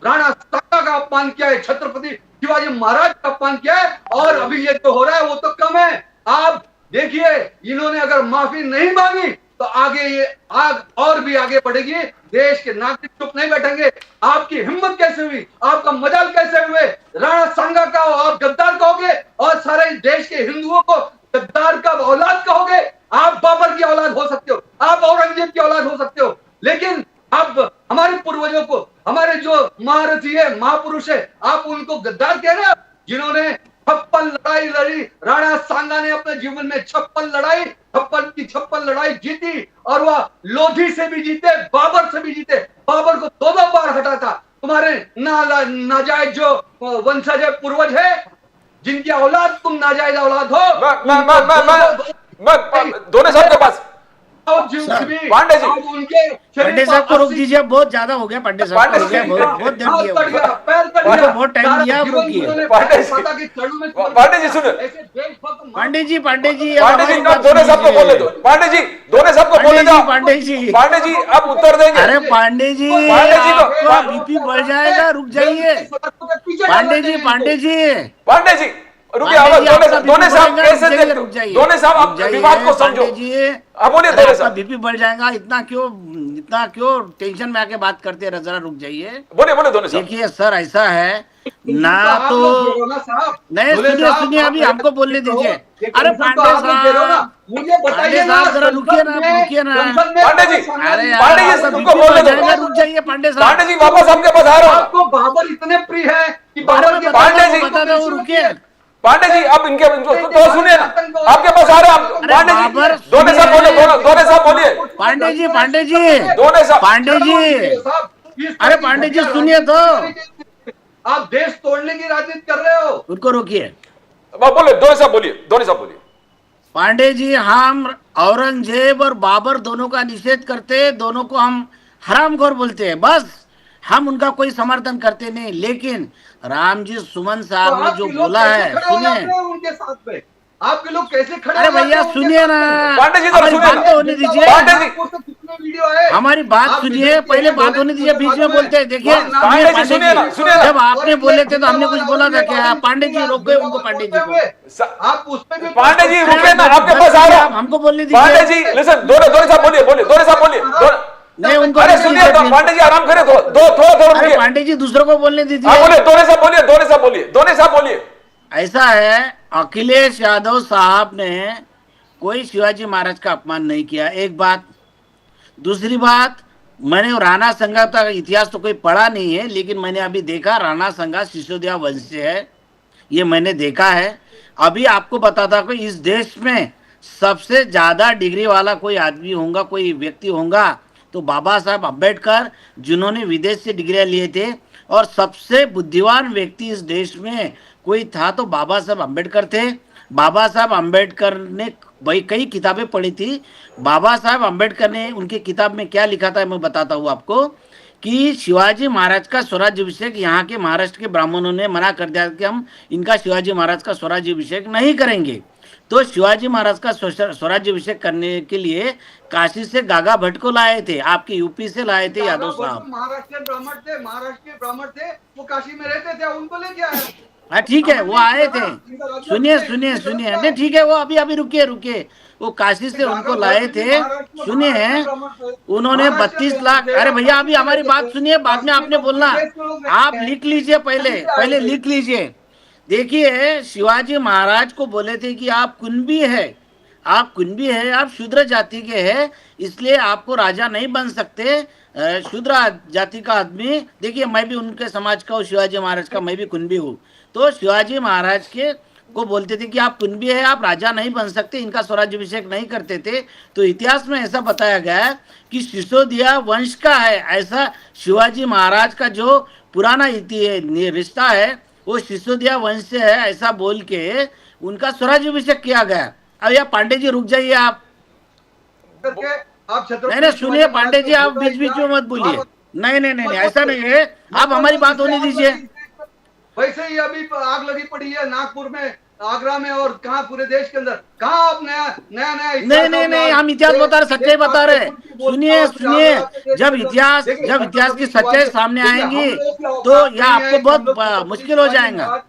राणा सांगा का अपमान किया है, छत्रपति शिवाजी महाराज का अपमान किया है। और अभी ये जो हो रहा है वो तो कम है। आप देखिए, इन्होंने अगर माफी नहीं मांगी तो आगे ये आग और भी आगे बढ़ेगी। देश के नागरिक चुप नहीं बैठेंगे। आपकी हिम्मत कैसे हुई, आपका मजाल कैसे हुए, राणा सांगा का आप गद्दार कहोगे और सारे देश के हिंदुओं को गद्दार का औलाद कहोगे। आप बाबर की औलाद हो सकते हो, आप औरंगजेब की औलाद हो सकते हो, लेकिन आप हमारे पूर्वजों को, हमारे जो महारथी है, महापुरुष है, आप उनको गद्दार कह रहे हो, जिन्होंने 56 लड़ाई लड़ी। राणा सांगा ने अपने जीवन में 56 लड़ाई जीती। और वह लोधी से भी जीते, बाबर से भी जीते। बाबर को 2 बार हटा था। तुम्हारे नाजायज जो वंशज है, पूर्वज है, जिनकी औलाद तुम नाजायज औलाद हो। मैं दोनों साहब के पास पांडे जी, पांडे साहब को रोक दीजिए, बहुत ज्यादा हो गया। पांडे साहब को बहुत देर दिया, बहुत टाइम दिया, रोकिए। पांडे जी सुनिए, पांडे जी दोनों साहब को बोले दो, पांडे जी दोनों साहब को बोले दो। पांडे जी आप उत्तर देंगे। अरे पांडे जी आपका बीपी बढ़ जाएगा, रुक जाइए। पांडे जी रुकिए, दोनों साहब कैसे देखते हो? दोनों साहब आप विवाद को समझो। आप बोलिए, दोनों साहब बीपी बढ़ जाएगा, इतना क्यों टेंशन में आके बात करते हैं? जरा रुक जाइए, बोलिए दोनों साहब। देखिए सर, ऐसा है ना, तो नहीं, सुनिए अभी हमको बोलने दीजिए। अरे पांडे साहब, मुझे बताइए ना, जरा रुकिए ना। पांडे जी, अरे पांडे जी उनको बोलने दो। रुक जाइए पांडे साहब। पांडे जी वापस आपके पास आ रहा हूँ। आपको बाबर इतने प्रिय है कि बाबर के पांडे जी बता दो, रुकिए। पांडे जी अब इनके तो सुनिए ना, आपके पास आ रहे हैं पांडे जी। दोनों साहब बोले, दोनों साहब बोलिए। पांडे जी दोनों साहब, पांडे जी, अरे पांडे जी सुनिए तो। आप देश तोड़ने की राजनीति कर रहे हो। उनको रोकिए, बोले दोनों साहब बोलिए। पांडे जी, हम औरंगजेब और बाबर दोनों का निषेध करते, दोनों को हम हरामखोर बोलते हैं, बस हम उनका कोई समर्थन करते नहीं। लेकिन राम जी सुमन साहब ने जो बोला है, सुनिए। उनके साथ में आपके लोग कैसे खड़े? अरे भैया सुनिए ना, पांडे जी हमारी बात तो होने दीजिए। पांडे जी कितने वीडियो है, हमारी बात सुनिए, पहले बात होने दीजिए, बीच में बोलते हैं। देखिए पांडे जी सुनिए ना। जब आपने बोले थे तो हमने कुछ बोला था क्या? पांडे जी रोक गए उनको, पांडे जी को। आप उस पे भी पांडे जी रुके ना, आपके पास आ रहा हूं। हमको बोलने दीजिए। पांडे जी लिसन, दोनों साहब बोलिए। नहीं, उनको अरे नहीं सुनिए दीजिए तो फिर। पांडे जी आराम करें, थोड़ा थोड़ा अरे रुकिए। पांडे जी दूसरों को बोलने हाँ दीजिए। बोलिए, दोनों साहब बोलिए, दोनों साहब बोलिए, दोनों साहब बोलिए। ऐसा है, अखिलेश यादव साहब ने कोई शिवाजी महाराज का अपमान नहीं किया, एक बात। दूसरी बात, मैंने राणा संगा का इतिहास तो कोई पढ़ा नहीं है, लेकिन मैंने अभी देखा राणा संगा सिसोदिया वंश से है, ये मैंने देखा है। अभी आपको बताता कि इस देश में सबसे ज्यादा डिग्री वाला कोई आदमी होगा, कोई व्यक्ति होगा तो बाबा साहब अम्बेडकर, जिन्होंने विदेश से डिग्रियां लिए थे। और सबसे बुद्धिमान व्यक्ति इस देश में कोई था तो बाबा साहब अम्बेडकर थे। बाबा साहब अम्बेडकर ने भाई कई किताबें पढ़ी थी। बाबा साहब अम्बेडकर ने उनकी किताब में क्या लिखा था मैं बताता हूँ आपको, कि शिवाजी महाराज का स्वराज्याभिषेक यहाँ के महाराष्ट्र के ब्राह्मणों ने मना कर दिया कि हम इनका शिवाजी महाराज का स्वराज्याभिषेक नहीं करेंगे। तो शिवाजी महाराज का स्वराज्याभिषेक करने के लिए काशी से गागा भट्ट को लाए थे, आपके यूपी से लाए थे यादव साहब। महाराष्ट्र के ब्राह्मण थे, वो काशी में रहते थे, उनको लेके आया। हाँ ठीक है, वो आए थे। सुनिए सुनिए सुनिए, नहीं ठीक है, वो अभी अभी रुकिए रुकिए, वो काशी से उनको लाए थे। सुनिए, उन्होंने 32 लाख, अरे भैया अभी हमारी बात सुनिए, बाद में आपने बोलना। आप लिख लीजिए, पहले लिख लीजिए। देखिए, शिवाजी महाराज को बोले थे कि आप कुंभी है, आप शूद्र जाति के हैं, इसलिए आपको राजा नहीं बन सकते। शूद्र जाति का आदमी, देखिए मैं भी उनके समाज का हूँ, शिवाजी महाराज का मैं भी कुंभी हूँ। तो शिवाजी महाराज के को बोलते थे कि आप कुंभी है, आप राजा नहीं बन सकते, इनका स्वराज्याभिषेक नहीं करते थे। तो इतिहास में ऐसा बताया गया है कि सिसोदिया वंश का है, ऐसा शिवाजी महाराज का जो पुराना रिश्ता है वो सिसोदिया वंश से है, ऐसा बोल के उनका स्वराज्याभिषेक किया गया। अब या पांडे जी रुक जाइए आप। नहीं सुनिए पांडे जी, आप बीच बीच में मत बोलिए। नहीं ऐसा नहीं है, आप हमारी बात होने दीजिए। वैसे ही अभी आग लगी पड़ी है नागपुर में, आगरा में, और कहाँ पूरे देश के अंदर, कहाँ आप नया नहीं, हम इतिहास बता रहे, सच्चाई बता रहे। सुनिए, जब इतिहास की सच्चाई सामने आएंगी तो यह आपको बहुत मुश्किल हो जाएगा।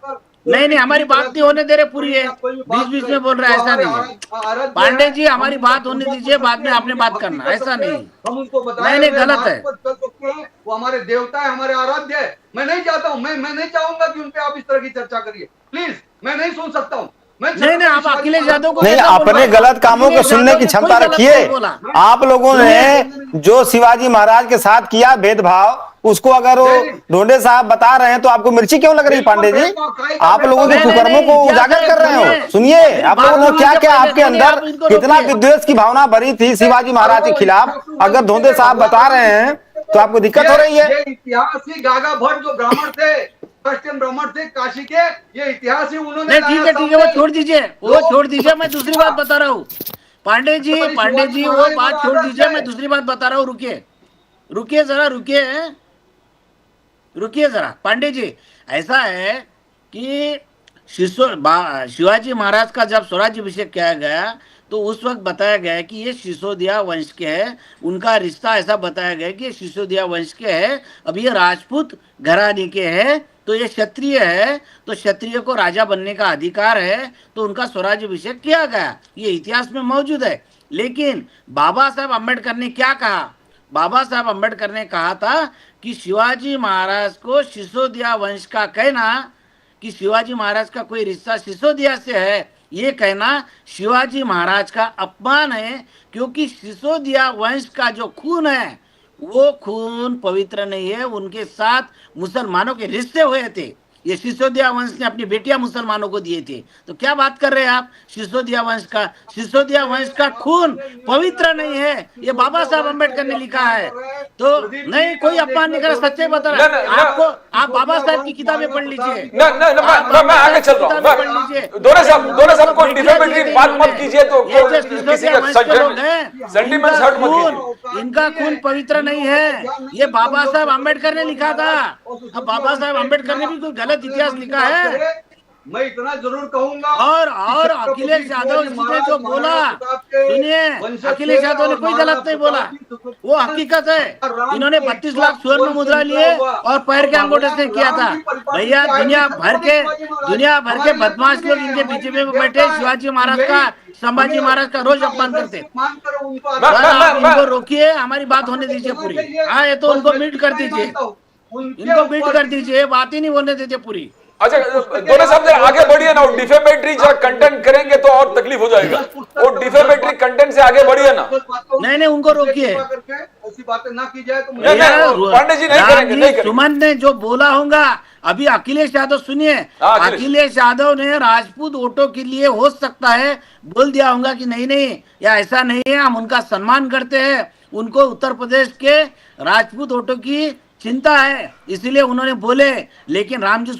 नहीं हमारी बात नहीं होने दे रहे पूरी है, बीच बीच में बोल रहा है, ऐसा नहीं है। पांडे जी हमारी बात होने दीजिए, बाद में आपने बात करना, ऐसा नहीं। हम उनको बताएं, नहीं गलत है। वो हमारे देवता है, हमारे आराध्य है। मैं नहीं चाहता हूँ, मैं नहीं चाहूंगा कि उनपे आप इस तरह की चर्चा करिए, प्लीज। मैं नहीं सुन सकता हूँ। नहीं, आप अखिलेश यादव को नहीं, अपने गलत कामों को सुनने की क्षमता रखिए। आप लोगों ने जो शिवाजी महाराज के साथ किया भेदभाव, उसको अगर वो ढोंडे साहब बता रहे हैं तो आपको मिर्ची क्यों लग रही पांडे जी? आप लोगों के कुकर्मों को उजागर कर रहे हो। सुनिए, आप लोगों ने क्या क्या, आपके अंदर कितना विद्वेष की भावना भरी थी शिवाजी महाराज के खिलाफ, अगर ढोंडे साहब बता रहे हैं तो आपको दिक्कत हो रही है। इतिहास ही गागा भट्ट जो ब्राह्मण थे, क्रिश्चियन ब्राह्मण थे काशी के, ये इतिहास ही उन्होंने। ठीक है, वो छोड़ दीजिए, मैं दूसरी बात बता रहा हूँ। पांडे जी वो बात छोड़ दीजिए, मैं दूसरी बात बता रहा हूँ। रुकिए जरा पांडे जी। ऐसा है कि शिवाजी महाराज का जब स्वराज्याभिषेक किया गया तो उस वक्त बताया गया कि ये सिसोदिया वंश के हैं, उनका रिश्ता ऐसा बताया गया कि ये सिसोदिया वंश के हैं। अब ये राजपूत घराने के हैं तो ये क्षत्रिय है, तो क्षत्रिय को राजा बनने का अधिकार है, तो उनका स्वराज्याभिषेक किया गया, ये इतिहास में मौजूद है। लेकिन बाबा साहब अम्बेडकर ने क्या कहा? बाबा साहब अम्बेडकर ने कहा था कि शिवाजी महाराज को सिसोदिया वंश का कहना, कि शिवाजी महाराज का कोई रिश्ता सिसोदिया से है, ये कहना शिवाजी महाराज का अपमान है, क्योंकि सिसोदिया वंश का जो खून है वो खून पवित्र नहीं है। उनके साथ मुसलमानों के रिश्ते हुए थे, ये सिसोदिया वंश ने अपनी बेटियां मुसलमानों को दिए थे। तो क्या बात कर रहे हैं आप? सिसोदिया वंश का खून पवित्र नहीं है, ये बाबा साहब अम्बेडकर ने लिखा है। तो नहीं, कोई अपमान नहीं कर रहा, सच्चे बता रहा है आपको। आप बाबा साहब की किताबें पढ़ लीजिए। मैं आगे चल रहा हूँ। दोनों साहब को डिफेमेटरी बात मत कीजिए, तो किसी का सेंटीमेंट्स हर्ट मत कीजिए। इनका खून पवित्र नहीं है, ये बाबा साहब अम्बेडकर ने लिखा था। अब बाबा साहब अम्बेडकर ने भी कोई गलत इतिहास लिखा है? मैं इतना जरूर कहूंगा और कि अखिलेश यादव जी ने महाराज जो बोला, महाराणा प्रताप के सुनिए, वंशज अखिलेश थे यादव ने और कोई महाराणा गलत नहीं बोला, प्रताप की वो हकीकत है। राम इन्होंने के 32 लाख स्वर्ण वंश मुद्रा निकला लिए हुआ। और पैर के और अंगूठे से भगवान किया राम था। की परिपाटी भैया की दुनिया आयु भर छत्रपति के शिवाजी महाराज, दुनिया भर के हमारे यहाँ बदमाश तो लोग नहीं है, इनके हमारी बीच में देवता बैठे है। शिवाजी महाराज यही का, संभाजी हमें महाराज का रोज उनका अपमान करते। आदर्श मानकर उनको सर आदर्श आप इनको रोकिए, हमारी बात होने दीजिए पूरी। हाँ, ये तो उनको म्यूट कर दीजिए, इनको म्यूट कर दीजिए, बात ही नहीं होने दीजिए पूरी। अच्छा दोनों साहब आगे बढ़िए ना, डिफेमेटरी जरा कंटेंट करेंगे तो और तकलीफ हो जाएगा। वो डिफेमेटरी कंटेंट से आगे बढ़िए ना। नहीं, उनको रोकिए। ऐसी बातें ना की जाए तो नहीं, नहीं, पांडे जी नहीं राम करेंगे, जी, नहीं करेंगे। सुमन ने जो बोला होगा, अभी अखिलेश यादव सुनिए, हाँ, अखिलेश। अखिलेश यादव ने राजपूत वोटों के लिए हो सकता है बोल दिया होगा कि नहीं नहीं, या ऐसा नहीं है, हम उनका सम्मान करते हैं, उनको उत्तर प्रदेश के राजपूत वोटों की चिंता है, इसलिए उन्होंने बोले। लेकिन रामजी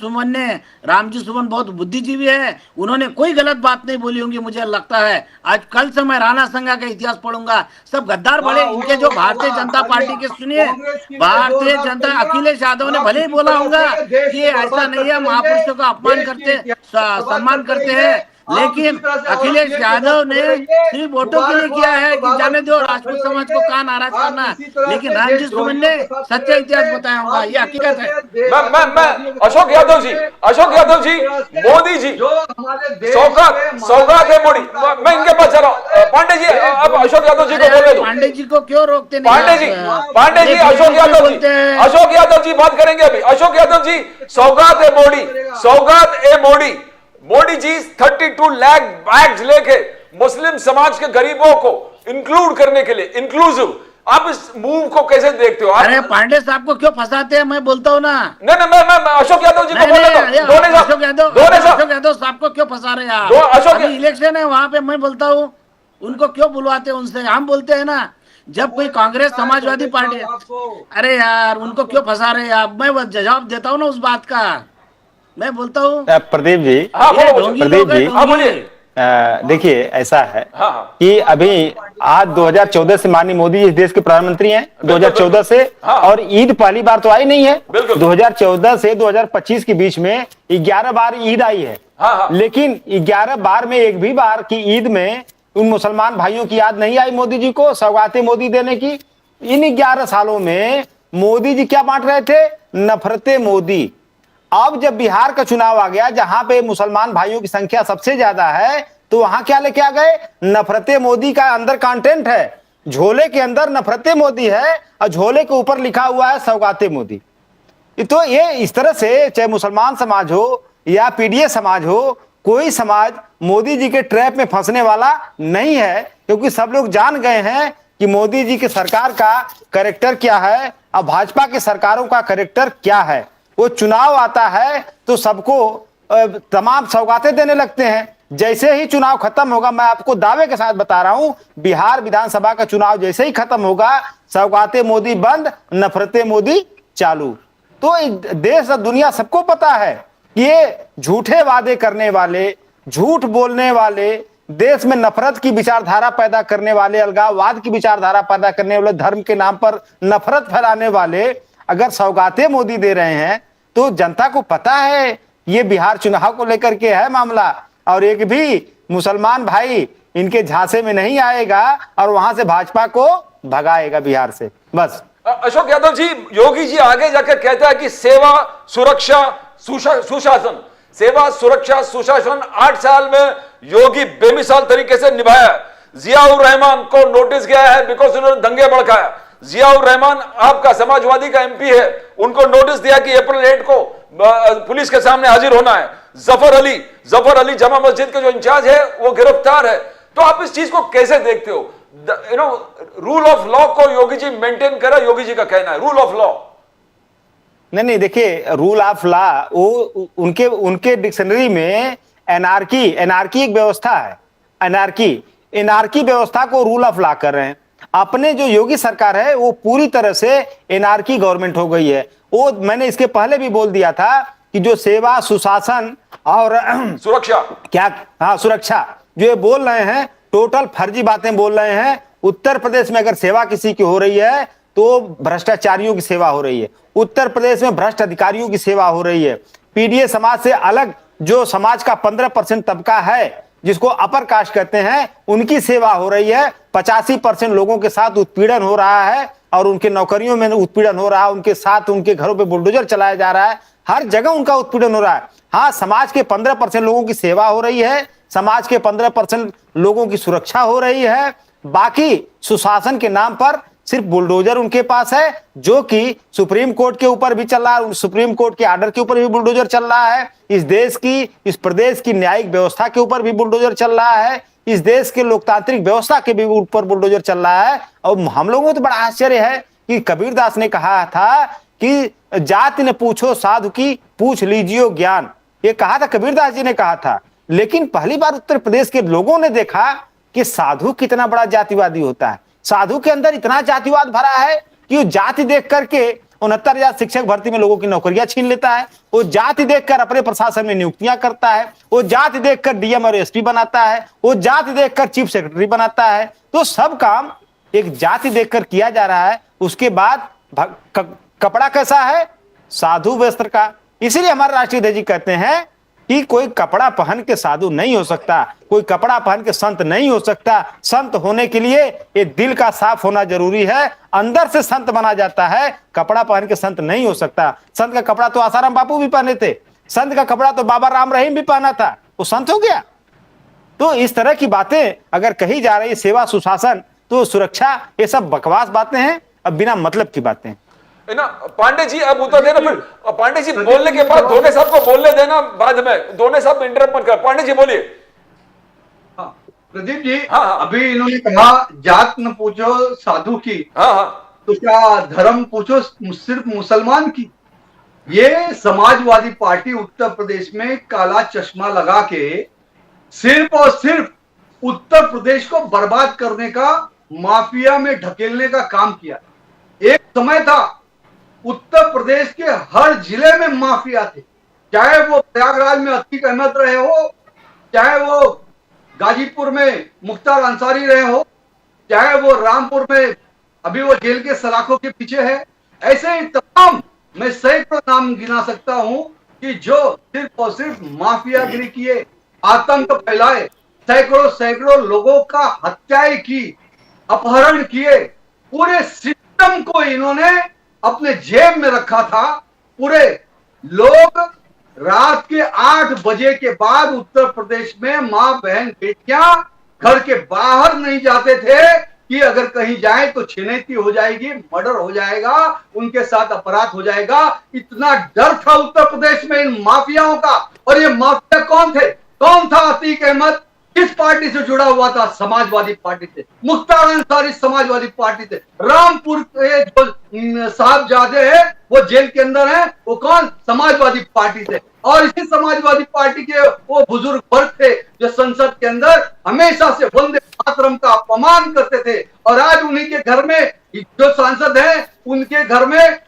सुमन बहुत बुद्धिजीवी है, उन्होंने कोई गलत बात नहीं बोली होंगी मुझे लगता है। आज कल से मैं राणा संघा का इतिहास पढ़ूंगा, सब गद्दार बड़े इनके जो भारतीय जनता पार्टी के। सुनिए, भारतीय जनता, अखिलेश यादव ने भले ही बोला होगा कि ऐसा नहीं है, महापुरुषों का अपमान करते, सम्मान करते हैं, लेकिन अखिलेश यादव ने सिर्फ वोटों के लिए किया है कि जाने दो राजपूत समाज को कहाँ नाराज करना। लेकिन रामजी सुमन ने सच्चा इतिहास बताया होगा, ये हकीकत है। मैं अशोक यादव जी, मोदी जी सौगात है मोदी। मैं इनके पास जा रहा हूँ। पांडे जी अब अशोक यादव जी को बोलने दो। पांडे जी को क्यों रोकते नहीं? पांडे जी अशोक यादव जी बात करेंगे अभी। अशोक यादव जी, सौगात ए मोदी, मोदी जी 32 लाख बैग्स लेके मुस्लिम समाज के गरीबों को इंक्लूड करने के लिए, इंक्लूसिव, आप इस मूव को कैसे देखते हो? अरे पांडे साहब को क्यों फंसाते हैं, मैं बोलता हूँ ना। नहीं, मैं अशोक यादव जी को बोलने दो। अशोक यादव साहब को क्यों फंसा रहे हैं आप? अभी इलेक्शन है, वहां पे मैं बोलता हूँ, उनको क्यों बुलवाते हैं? उनसे हम बोलते हैं ना, जब कोई कांग्रेस समाजवादी पार्टी, अरे यार उनको क्यों फंसा रहे हैं आप? मैं जवाब देता हूँ ना उस बात का, मैं बोलता हूँ। प्रदीप जी, प्रदीप जी, देखिए ऐसा है हाँ। कि अभी आज 2014 से माननीय मोदी जी इस देश के प्रधानमंत्री हैं, 2014 से, हाँ। और ईद पहली बार तो आई नहीं है। बिल्कुल। 2014 से 2025 के बीच में 11 बार ईद आई है। हाँ। लेकिन 11 बार में एक भी बार की ईद में उन मुसलमान भाइयों की याद नहीं आई मोदी जी को सौगातें मोदी देने की। इन 11 सालों में मोदी जी क्या बांट रहे थे? नफरतें मोदी। अब जब बिहार का चुनाव आ गया, जहां पे मुसलमान भाइयों की संख्या सबसे ज्यादा है, तो वहां क्या लेके आ गए? नफरतें मोदी का अंदर कंटेंट है, झोले के अंदर नफरतें मोदी है और झोले के ऊपर लिखा हुआ है सौगातें मोदी। तो ये इस तरह से, चाहे मुसलमान समाज हो या पीडीए समाज हो, कोई समाज मोदी जी के ट्रैप में फंसने वाला नहीं है, क्योंकि सब लोग जान गए हैं कि मोदी जी की सरकार का कैरेक्टर क्या है और भाजपा की सरकारों का कैरेक्टर क्या है। वो चुनाव आता है तो सबको तमाम सौगातें देने लगते हैं। जैसे ही चुनाव खत्म होगा, मैं आपको दावे के साथ बता रहा हूं, बिहार विधानसभा का चुनाव जैसे ही खत्म होगा, सौगातें मोदी बंद, नफरतें मोदी चालू। तो देश और दुनिया सबको पता है कि ये झूठे वादे करने वाले, झूठ बोलने वाले, देश में नफरत की विचारधारा पैदा करने वाले, अलगाववाद की विचारधारा पैदा करने वाले, धर्म के नाम पर नफरत फैलाने वाले अगर सौगातें मोदी दे रहे हैं, तो जनता को पता है ये बिहार चुनाव को लेकर के है मामला, और एक भी मुसलमान भाई इनके झांसे में नहीं आएगा और वहां से भाजपा को भगाएगा बिहार से। बस अशोक यादव जी, योगी जी आगे जाकर कहता है कि सेवा सुरक्षा सुशासन, सेवा सुरक्षा सुशासन 8 साल में योगी बेमिसाल तरीके से निभाया। जियाउर रहमान को नोटिस गया है बिकॉज उन्होंने दंगे भड़काया। जियाउर रहमान आपका समाजवादी का एमपी है, उनको नोटिस दिया कि अप्रैल 8 को पुलिस के सामने हाजिर होना है। जफर अली जमा मस्जिद के जो इंचार्ज है वो गिरफ्तार है। तो आप इस चीज को कैसे देखते हो? रूल ऑफ लॉ को योगी जी मेंटेन करा, योगी जी का कहना है रूल ऑफ लॉ। नहीं, देखिए रूल ऑफ लॉ वो उनके डिक्शनरी में एनार्की एक व्यवस्था है। एनार्की व्यवस्था को रूल ऑफ लॉ कर रहे हैं। अपने जो योगी सरकार है वो पूरी तरह से एनार्की गवर्नमेंट हो गई है। वो मैंने इसके पहले भी बोल दिया था कि जो सेवा सुशासन और सुरक्षा जो ये बोल रहे हैं, टोटल फर्जी बातें बोल रहे हैं। उत्तर प्रदेश में अगर सेवा किसी की हो रही है तो भ्रष्टाचारियों की सेवा हो रही है। उत्तर प्रदेश में भ्रष्ट अधिकारियों की सेवा हो रही है। पीडीए समाज से अलग जो समाज का 15% तबका है, जिसको अपर कास्ट कहते हैं, उनकी सेवा हो रही है। 85% लोगों के साथ उत्पीड़न हो रहा है और उनके नौकरियों में उत्पीड़न हो रहा है, उनके साथ उनके घरों पे बुलडोजर चलाया जा रहा है, हर जगह उनका उत्पीड़न हो रहा है। हाँ, समाज के 15% लोगों की सेवा हो रही है, समाज के 15% लोगों की सुरक्षा हो रही है। बाकी सुशासन के नाम पर सिर्फ बुलडोजर उनके पास है, जो कि सुप्रीम कोर्ट के ऊपर भी चल रहा है, सुप्रीम कोर्ट के आर्डर के ऊपर भी बुलडोजर चल रहा है। इस देश की, इस प्रदेश की न्यायिक व्यवस्था के ऊपर भी बुलडोजर चल रहा है, इस देश के लोकतांत्रिक व्यवस्था के भी ऊपर बुलडोजर चल रहा है। और हम लोगों को तो बड़ा आश्चर्य है कि कबीरदास ने कहा था कि जाति ने पूछो साधु की, पूछ लीजिए ज्ञान, ये कहा था, कबीरदास जी ने कहा था। लेकिन पहली बार उत्तर प्रदेश के लोगों ने देखा कि साधु कितना बड़ा जातिवादी होता है। साधु के अंदर इतना जातिवाद भरा है कि वो जाति देख करके 69,000 शिक्षक भर्ती में लोगों की नौकरियां छीन लेता है, वो जाति देखकर अपने प्रशासन में नियुक्तियां करता है, वो जाति देखकर डीएम और एसपी बनाता है, वो जाति देखकर चीफ सेक्रेटरी बनाता है। तो सब काम एक जाति देखकर किया जा रहा है। उसके बाद कपड़ा कैसा है? साधु वस्त्र का। इसीलिए हमारे राष्ट्रीय अध्यक्ष जी कहते हैं कि कोई कपड़ा पहन के साधु नहीं हो सकता, कोई कपड़ा पहन के संत नहीं हो सकता। संत होने के लिए ये दिल का साफ होना जरूरी है, अंदर से संत बना जाता है, कपड़ा पहन के संत नहीं हो सकता। संत का कपड़ा तो आसाराम बापू भी पहने थे, संत का कपड़ा तो बाबा राम रहीम भी पहना था, वो संत हो गया। तो इस तरह की बातें अगर कही जा रही, सेवा, सुशासन, तो सुरक्षा, ये सब बकवास बातें हैं, अब बिना मतलब की बातें हैं ना। पांडे जी अब उत्तर देना, फिर पांडे जी बोलने के बाद दोने साहब को बोलने देना बाद में। दोने साहब इंटरप्ट मत कर, पांडे जी बोलिए। हाँ, प्रदीप जी, हाँ। अभी इन्होंने कहा जात न पूछो साधु की, हाँ, तो क्या धर्म पूछो सिर्फ मुसलमान की? ये समाजवादी पार्टी उत्तर प्रदेश में काला चश्मा लगा के सिर्फ और सिर्फ उत्तर प्रदेश को बर्बाद करने का, माफिया में ढकेलने का काम किया। एक समय था उत्तर प्रदेश के हर जिले में माफिया थे, चाहे वो प्रयागराज में अतीक अहमद रहे हो, चाहे वो गाजीपुर में मुख्तार अंसारी रहे हो, चाहे वो रामपुर में अभी वो जेल के सलाखों के पीछे है। ऐसे ही तमाम, मैं सैकड़ों नाम गिना सकता हूं कि जो सिर्फ और सिर्फ माफियागिरी किए, आतंक फैलाए, सैकड़ों सैकड़ों लोगों का हत्याएं की, अपहरण किए, पूरे सिस्टम को इन्होंने अपने जेब में रखा था। पूरे लोग रात के 8 बजे के बाद उत्तर प्रदेश में मां बहन बेटियां घर के बाहर नहीं जाते थे कि अगर कहीं जाए तो छिनैती हो जाएगी, मर्डर हो जाएगा, उनके साथ अपराध हो जाएगा। इतना डर था उत्तर प्रदेश में इन माफियाओं का। और ये माफिया कौन थे? कौन था अतीक अहमद? किस पार्टी से जुड़ा हुआ था? समाजवादी पार्टी से। मुख्तार अंसारी समाजवादी पार्टी से। रामपुर के जो साहबजादे हैं वो जेल के अंदर हैं, वो कौन? समाजवादी पार्टी से। और इसी समाजवादी पार्टी के वो बुजुर्ग वर्ग थे जो संसद के अंदर हमेशा से वंदे मातरम का अपमान करते थे। और आज उन्हीं के घर में जो सांसद हैं, उनके घर में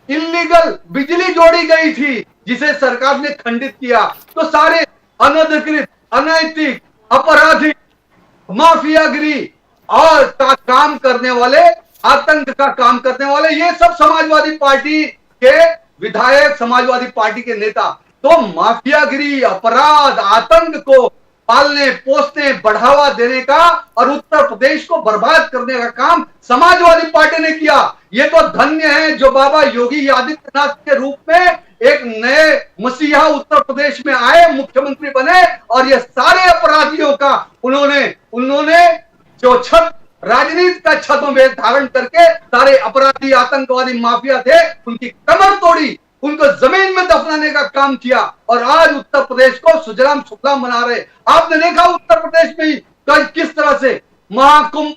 इल्लीगल बिजली जोड़ी गई थी, जिसे सरकार ने खंडित किया। तो सारे अनधिकृत, अनैतिक, अपराधिक, माफियागिरी और का काम करने वाले, आतंक का काम करने वाले, ये सब समाजवादी पार्टी के विधायक, समाजवादी पार्टी के नेता। तो माफियागिरी, अपराध, आतंक को पालने, पोसने, बढ़ावा देने का और उत्तर प्रदेश को बर्बाद करने का काम समाजवादी पार्टी ने किया। ये तो धन्य है जो बाबा योगी आदित्यनाथ के रूप में एक नए मसीहा उत्तर प्रदेश में आए, मुख्यमंत्री बने और ये सारे अपराधियों का उन्होंने जो छत, राजनीति का छद्मवेश धारण करके सारे अपराधी, आतंकवादी, माफिया थे, उनकी कमर तोड़ी, उनको जमीन में दफनाने का काम किया। और आज उत्तर प्रदेश को सुजलाम सुफलाम बना रहे। आपने देखा उत्तर प्रदेश में किस तरह से महाकुंभ,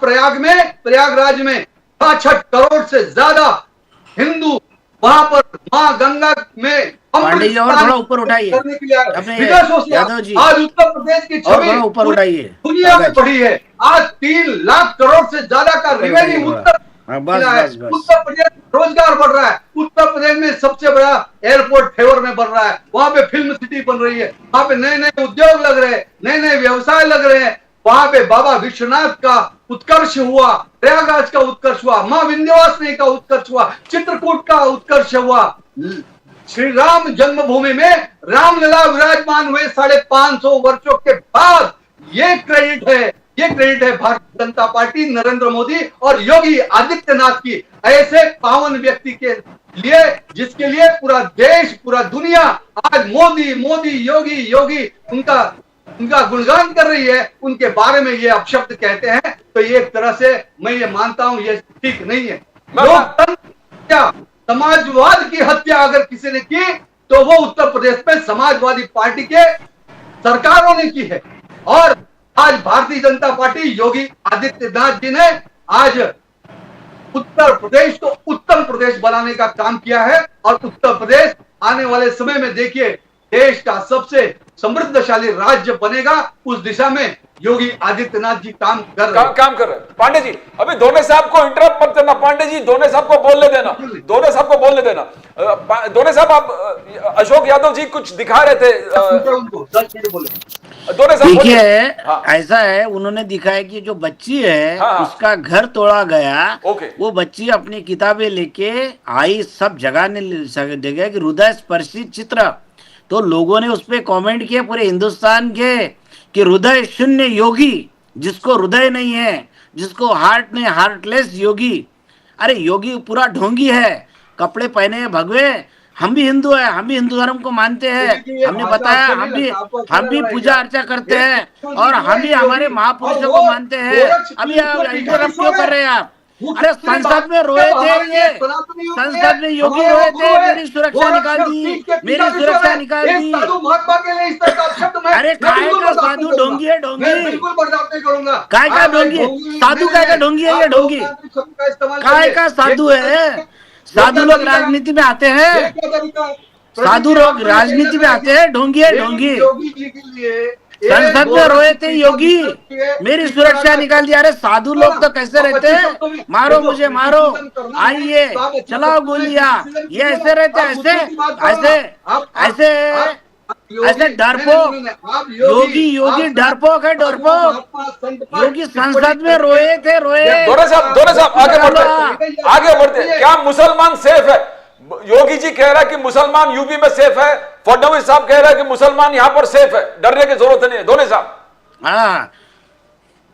प्रयागराज में 66 करोड़ से ज्यादा हिंदू वहां पर मां गंगा में पांडे जी और थोड़ा ऊपर उठाइए करने के लिए यादव जी। आज उत्तर प्रदेश की छवि ऊपर उठाइए, दुनिया में बढ़ी है। आज 3 लाख करोड़ से ज्यादा का रेवेन्यू उत्तर प्रदेश, रोजगार बढ़ रहा है। उत्तर प्रदेश में सबसे बड़ा एयरपोर्ट फेवर में बन रहा है, वहां पे फिल्म सिटी बन रही है, वहां पे नए नए उद्योग लग रहे हैं, नए नए व्यवसाय लग रहे हैं। वहां पे बाबा विश्वनाथ का उत्कर्ष हुआ, प्रयागराज का उत्कर्ष हुआ, मां विंध्यवासिनी का उत्कर्ष हुआ, चित्रकूट का उत्कर्ष हुआ। श्री राम जन्मभूमि में रामलला विराजमान हुए 550 वर्षों के बाद ये क्रेडिट है भारतीय जनता पार्टी, नरेंद्र मोदी और योगी आदित्यनाथ की, ऐसे पावन व्यक्ति के लिए जिसके लिए पूरा देश, पूरा दुनिया आज मोदी मोदी योगी योगी उनका गुणगान कर रही है, उनके बारे में ये अपशब्द कहते हैं, तो ये एक तरह से मैं ये मानता हूं ये ठीक नहीं है। लोकतंत्र, समाजवाद की हत्या अगर किसी ने की तो वो उत्तर प्रदेश में समाजवादी पार्टी के सरकारों ने की है। और आज भारतीय जनता पार्टी योगी आदित्यनाथ जी ने आज उत्तर प्रदेश को उत्तम प्रदेश बनाने का काम किया है, और उत्तर प्रदेश आने वाले समय में देखिए देश का सबसे समृद्धशाली राज्य बनेगा, उस दिशा में योगी आदित्यनाथ जी काम कर रहे हैं। पांडे जी, अभी दोने साहब को इंटरप्ट मत करना। पांडे जी, दोने साहब को बोलने देना। दोने साहब को बोलने देना। दोने साहब, आप अशोक यादव जी कुछ दिखा रहे थे। दोने साहब देखिए, ऐसा है, उन्होंने दिखाया कि जो बच्ची है उसका घर तोड़ा गया, वो बच्ची अपनी किताबें लेके आई, सब जगाने जगह कि हृदय स्पर्शी चित्र, तो लोगों ने उस पर कमेंट किए पूरे हिंदुस्तान के कि हृदय शून्य योगी, जिसको हृदय नहीं है, जिसको हार्ट नहीं, हार्टलेस योगी। अरे योगी पूरा ढोंगी है, कपड़े पहने हैं भगवे। हम भी हिंदू है, हम भी हिंदू धर्म को मानते हैं, हमने बताया, हम भी पूजा अर्चा करते हैं, और हम भी हमारे महापुरुषों को मानते हैं। अभी इंटरप्ट क्यों कर रहे हैं आप? अरे संसद में रोए थे, ये संसद में योगी रोए थे, मेरी सुरक्षा निकाल दी, मेरी सुरक्षा निकाल दी। अरे काय का साधु ढोंगी है, ढोंगी काय का ढोंगी, साधु काय का ढोंगी है, ये ढोंगी काय का साधु है। साधु लोग राजनीति में आते हैं, साधु लोग राजनीति में आते हैं, ढोंगी है ढोंगी। संसद में रोए थे योगी, मेरी सुरक्षा निकाल दिया। अरे साधु लोग तो कैसे रहते हैं, मारो मुझे मारो, आइए चलाओ गोलियां, ये ऐसे रहते, ऐसे डरपोक योगी डरपोक है, डरपोक योगी। संसद में रोए थे, दोनों साहब आगे बढ़ते। क्या मुसलमान सेफ है? योगी जी कह रहा है कि मुसलमान यूपी में सेफ है, फडणवीस साहब कह रहा है कि मुसलमान यहां पर सेफ है, डरने की जरूरत नहीं है। दोनों साहब,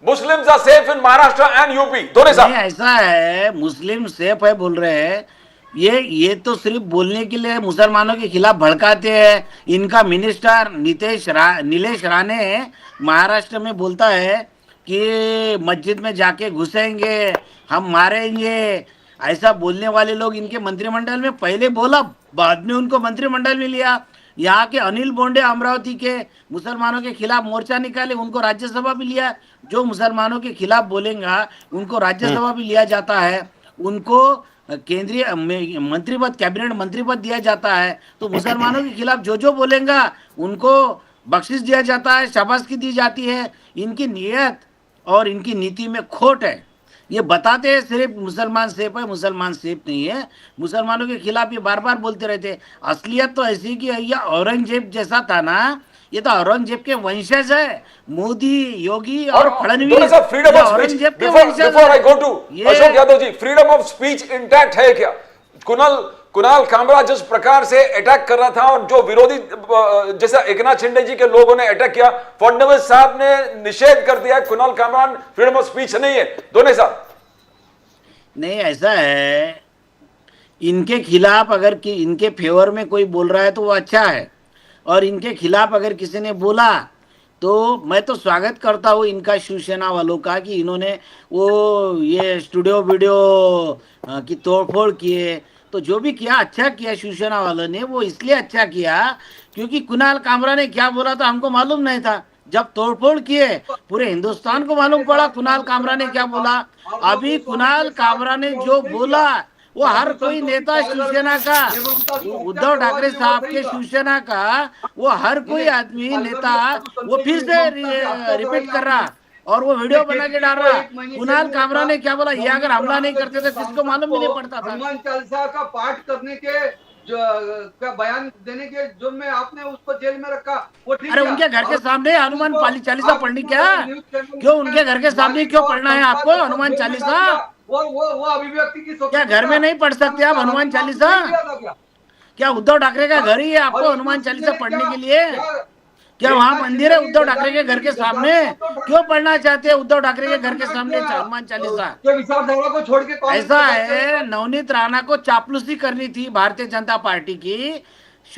Muslims are safe in Maharashtra and UP. दोनों साहब, ऐसा है, मुस्लिम सेफ है बोल रहे हैं, ये तो सिर्फ बोलने के लिए मुसलमानों के खिलाफ भड़काते हैं। इनका मिनिस्टर नीलेश राणे महाराष्ट्र में बोलता है कि मस्जिद में जाके घुसेंगे, हम मारेंगे। ऐसा बोलने वाले लोग इनके मंत्रिमंडल में पहले बोला, बाद में उनको मंत्रिमंडल में लिया। यहाँ के अनिल बोंडे अमरावती के मुसलमानों के खिलाफ मोर्चा निकाले, उनको राज्यसभा भी लिया। जो मुसलमानों के खिलाफ बोलेगा उनको राज्यसभा भी लिया जाता है, उनको केंद्रीय मंत्री पद, कैबिनेट मंत्री पद दिया जाता है। तो मुसलमानों के खिलाफ जो बोलेगा उनको बख्शिश दिया जाता है, शाबाशी दी जाती है। इनकी नीयत और इनकी नीति में खोट है। ये बताते हैं सिर्फ मुसलमान सेफ है, मुसलमान सेफ नहीं है। मुसलमानों के खिलाफ ये बार बार बोलते रहते। असलियत तो ऐसी कि ये औरंगजेब जैसा था ना, ये तो औरंगजेब के वंशज है। मोदी, योगी और फडणवीस औरंगजेब के वंशज है। अशोक यादव जी, फ्रीडम ऑफ स्पीच इंटैक्ट है क्या? कुणाल कामरा जिस प्रकार से अटैक कर रहा था, और जो विरोधी जैसा एकनाथ शिंदे जी के लोगों ने अटैक किया, फडणवीस साहब ने निषेध कर दिया, Kunal Kamra freedom of speech नहीं है। दोनों साहब, नहीं, ऐसा है, इनके खिलाफ अगर इनके फेवर में कोई बोल रहा है तो वो अच्छा है, और इनके खिलाफ अगर किसी ने बोला तो मैं तो स्वागत करता हूँ इनका, शिवसेना वालों का, कि इन्होंने वो ये स्टूडियो वीडियो की तोड़फोड़ किए। तो जो भी किया अच्छा किया शिवसेना वालों ने, वो इसलिए अच्छा किया क्योंकि कुणाल कामरा ने क्या बोला था हमको मालूम नहीं था। जब तोड़फोड़ किए पूरे हिंदुस्तान को मालूम पड़ा कुणाल कामरा ने क्या बोला। अभी कुणाल कामरा ने जो बोला वो हर कोई नेता शिवसेना का, उद्धव ठाकरे साहब के शिवसेना का वो हर कोई आदमी नेता वो फिर से रिपीट कर रहा और वो वीडियो बना के डाल रहा। कुणाल कामरा ने क्या बोला, ये अगर हमला नहीं करते तो किसको मालूम भी नहीं पड़ता था। हनुमान चालीसा का पाठ करने के जो का बयान देने के जुर्म में आपने उसको जेल में रखा, वो ठीक। अरे उनके घर के सामने हनुमान चालीसा पढ़नी क्या? क्यों उनके घर के सामने क्यों पढ़ना है आपको हनुमान चालीसा? वो अभिव्यक्ति की क्या घर में नहीं पढ़ सकते आप हनुमान चालीसा? क्या उद्धव ठाकरे का घर ही है आपको और हनुमान हिंदू चालीसा ने पढ़ने क्या- के लिए? क्या- क्या वहाँ एकनाथ मंदिर है शिंदे उद्धव की ठाकरे के घर के गद्दारी सामने? क्यों पढ़ना चाहते हैं उद्धव ठाकरे के घर के सामने हनुमान चालीसा? के विचारधारा को छोड़ के कांग्रेस ऐसा के बच्चे है, को- नवनीत राणा को चापलूसी करनी थी भारतीय जनता पार्टी की।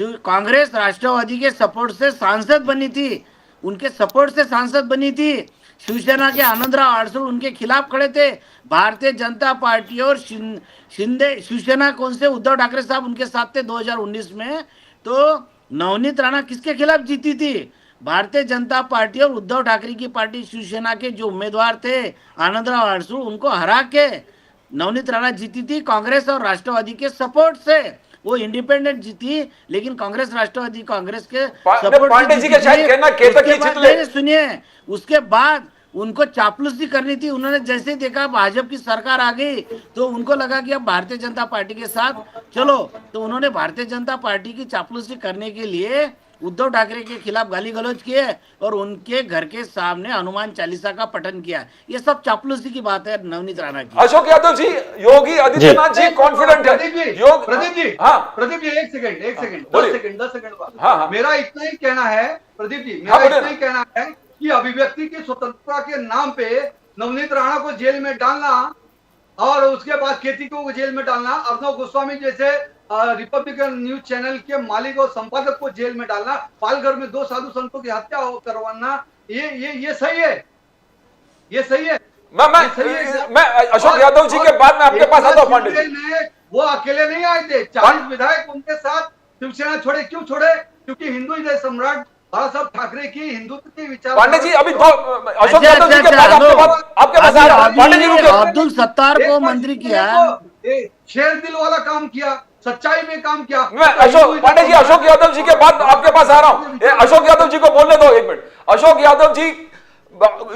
कांग्रेस राष्ट्रवादी के सपोर्ट से सांसद बनी थी, उनके सपोर्ट से सांसद बनी थी। शिवसेना के आनंदराव अडसूळ उनके खिलाफ खड़े थे। भारतीय जनता पार्टी और शिंदे शिवसेना कौन से उद्धव ठाकरे साहब उनके साथ थे 2019 में। तो नवनीत राणा किसके खिलाफ जीती थी? भारतीय जनता पार्टी और उद्धव ठाकरे की पार्टी शिवसेना के जो उम्मीदवार थे आनंदराव अडसूळ, उनको हरा के नवनीत राणा जीती थी कांग्रेस और राष्ट्रवादी के सपोर्ट से। वो इंडिपेंडेंट जीती, लेकिन कांग्रेस राष्ट्रवादी कांग्रेस के सपोर्ट पांडे जी के शायद कहना केतक की चितले। सुनिए, उसके बाद उनको चापलूसी करनी थी। उन्होंने जैसे ही देखा भाजपा की सरकार आ गई तो उनको लगा कि अब भारतीय जनता पार्टी के साथ चलो, तो उन्होंने भारतीय जनता पार्टी की चापलूसी करने के लिए उद्धव ठाकरे के खिलाफ गाली गलौज किए और उनके घर के सामने हनुमान चालीसा का पठन किया। ये सब चापलूसी की बात है नवनीत राणा की। अशोक यादव जी, योगी आदित्यनाथ जी कॉन्फिडेंट प्रदीप है। जी, प्रदीप जी, हाँ प्रदीप जी, एक सेकंड, बोलिए। 10 सेकंड बाद। हाँ, हाँ। मेरा इतना ही कहना है, प्रदीप जी, हाँ, मेरा बोलिए इतना ही कहना है कि अभिव्यक्ति की स्वतंत्रता के नाम पे नवनीत राणा को जेल में डालना और उसके बाद केतिको को जेल में डालना, अर्णव गोस्वामी जैसे रिपब्लिकन न्यूज चैनल के मालिक और संपादक को जेल में डालना, पालघर में 2 साधु संतों की हत्या करवाना, ये सही है? ये सही है? मैं अशोक यादव जी के बाद में आपके पास आता हूं। पांडे जी, वो अकेले नहीं आए थे, 40 विधायक उनके साथ शिवसेना छोड़े। क्यों छोड़े? क्योंकि हिंदू हृदय सम्राट बाला साहब ठाकरे की हिंदुत्व की विचार। पांडे जी अभी दो अशोक यादव जी के बाद आपके पास आ रहा हूं। पांडे जी रुकिए। अब्दुल सत्तार को मंत्री किया, शेर दिल वाला काम किया, सच्चाई में काम किया। मैं अशोक पांडे जी, अशोक यादव जी के बाद आपके पास आ रहा हूं। अशोक यादव जी को बोलने दो 1 मिनट। अशोक यादव जी,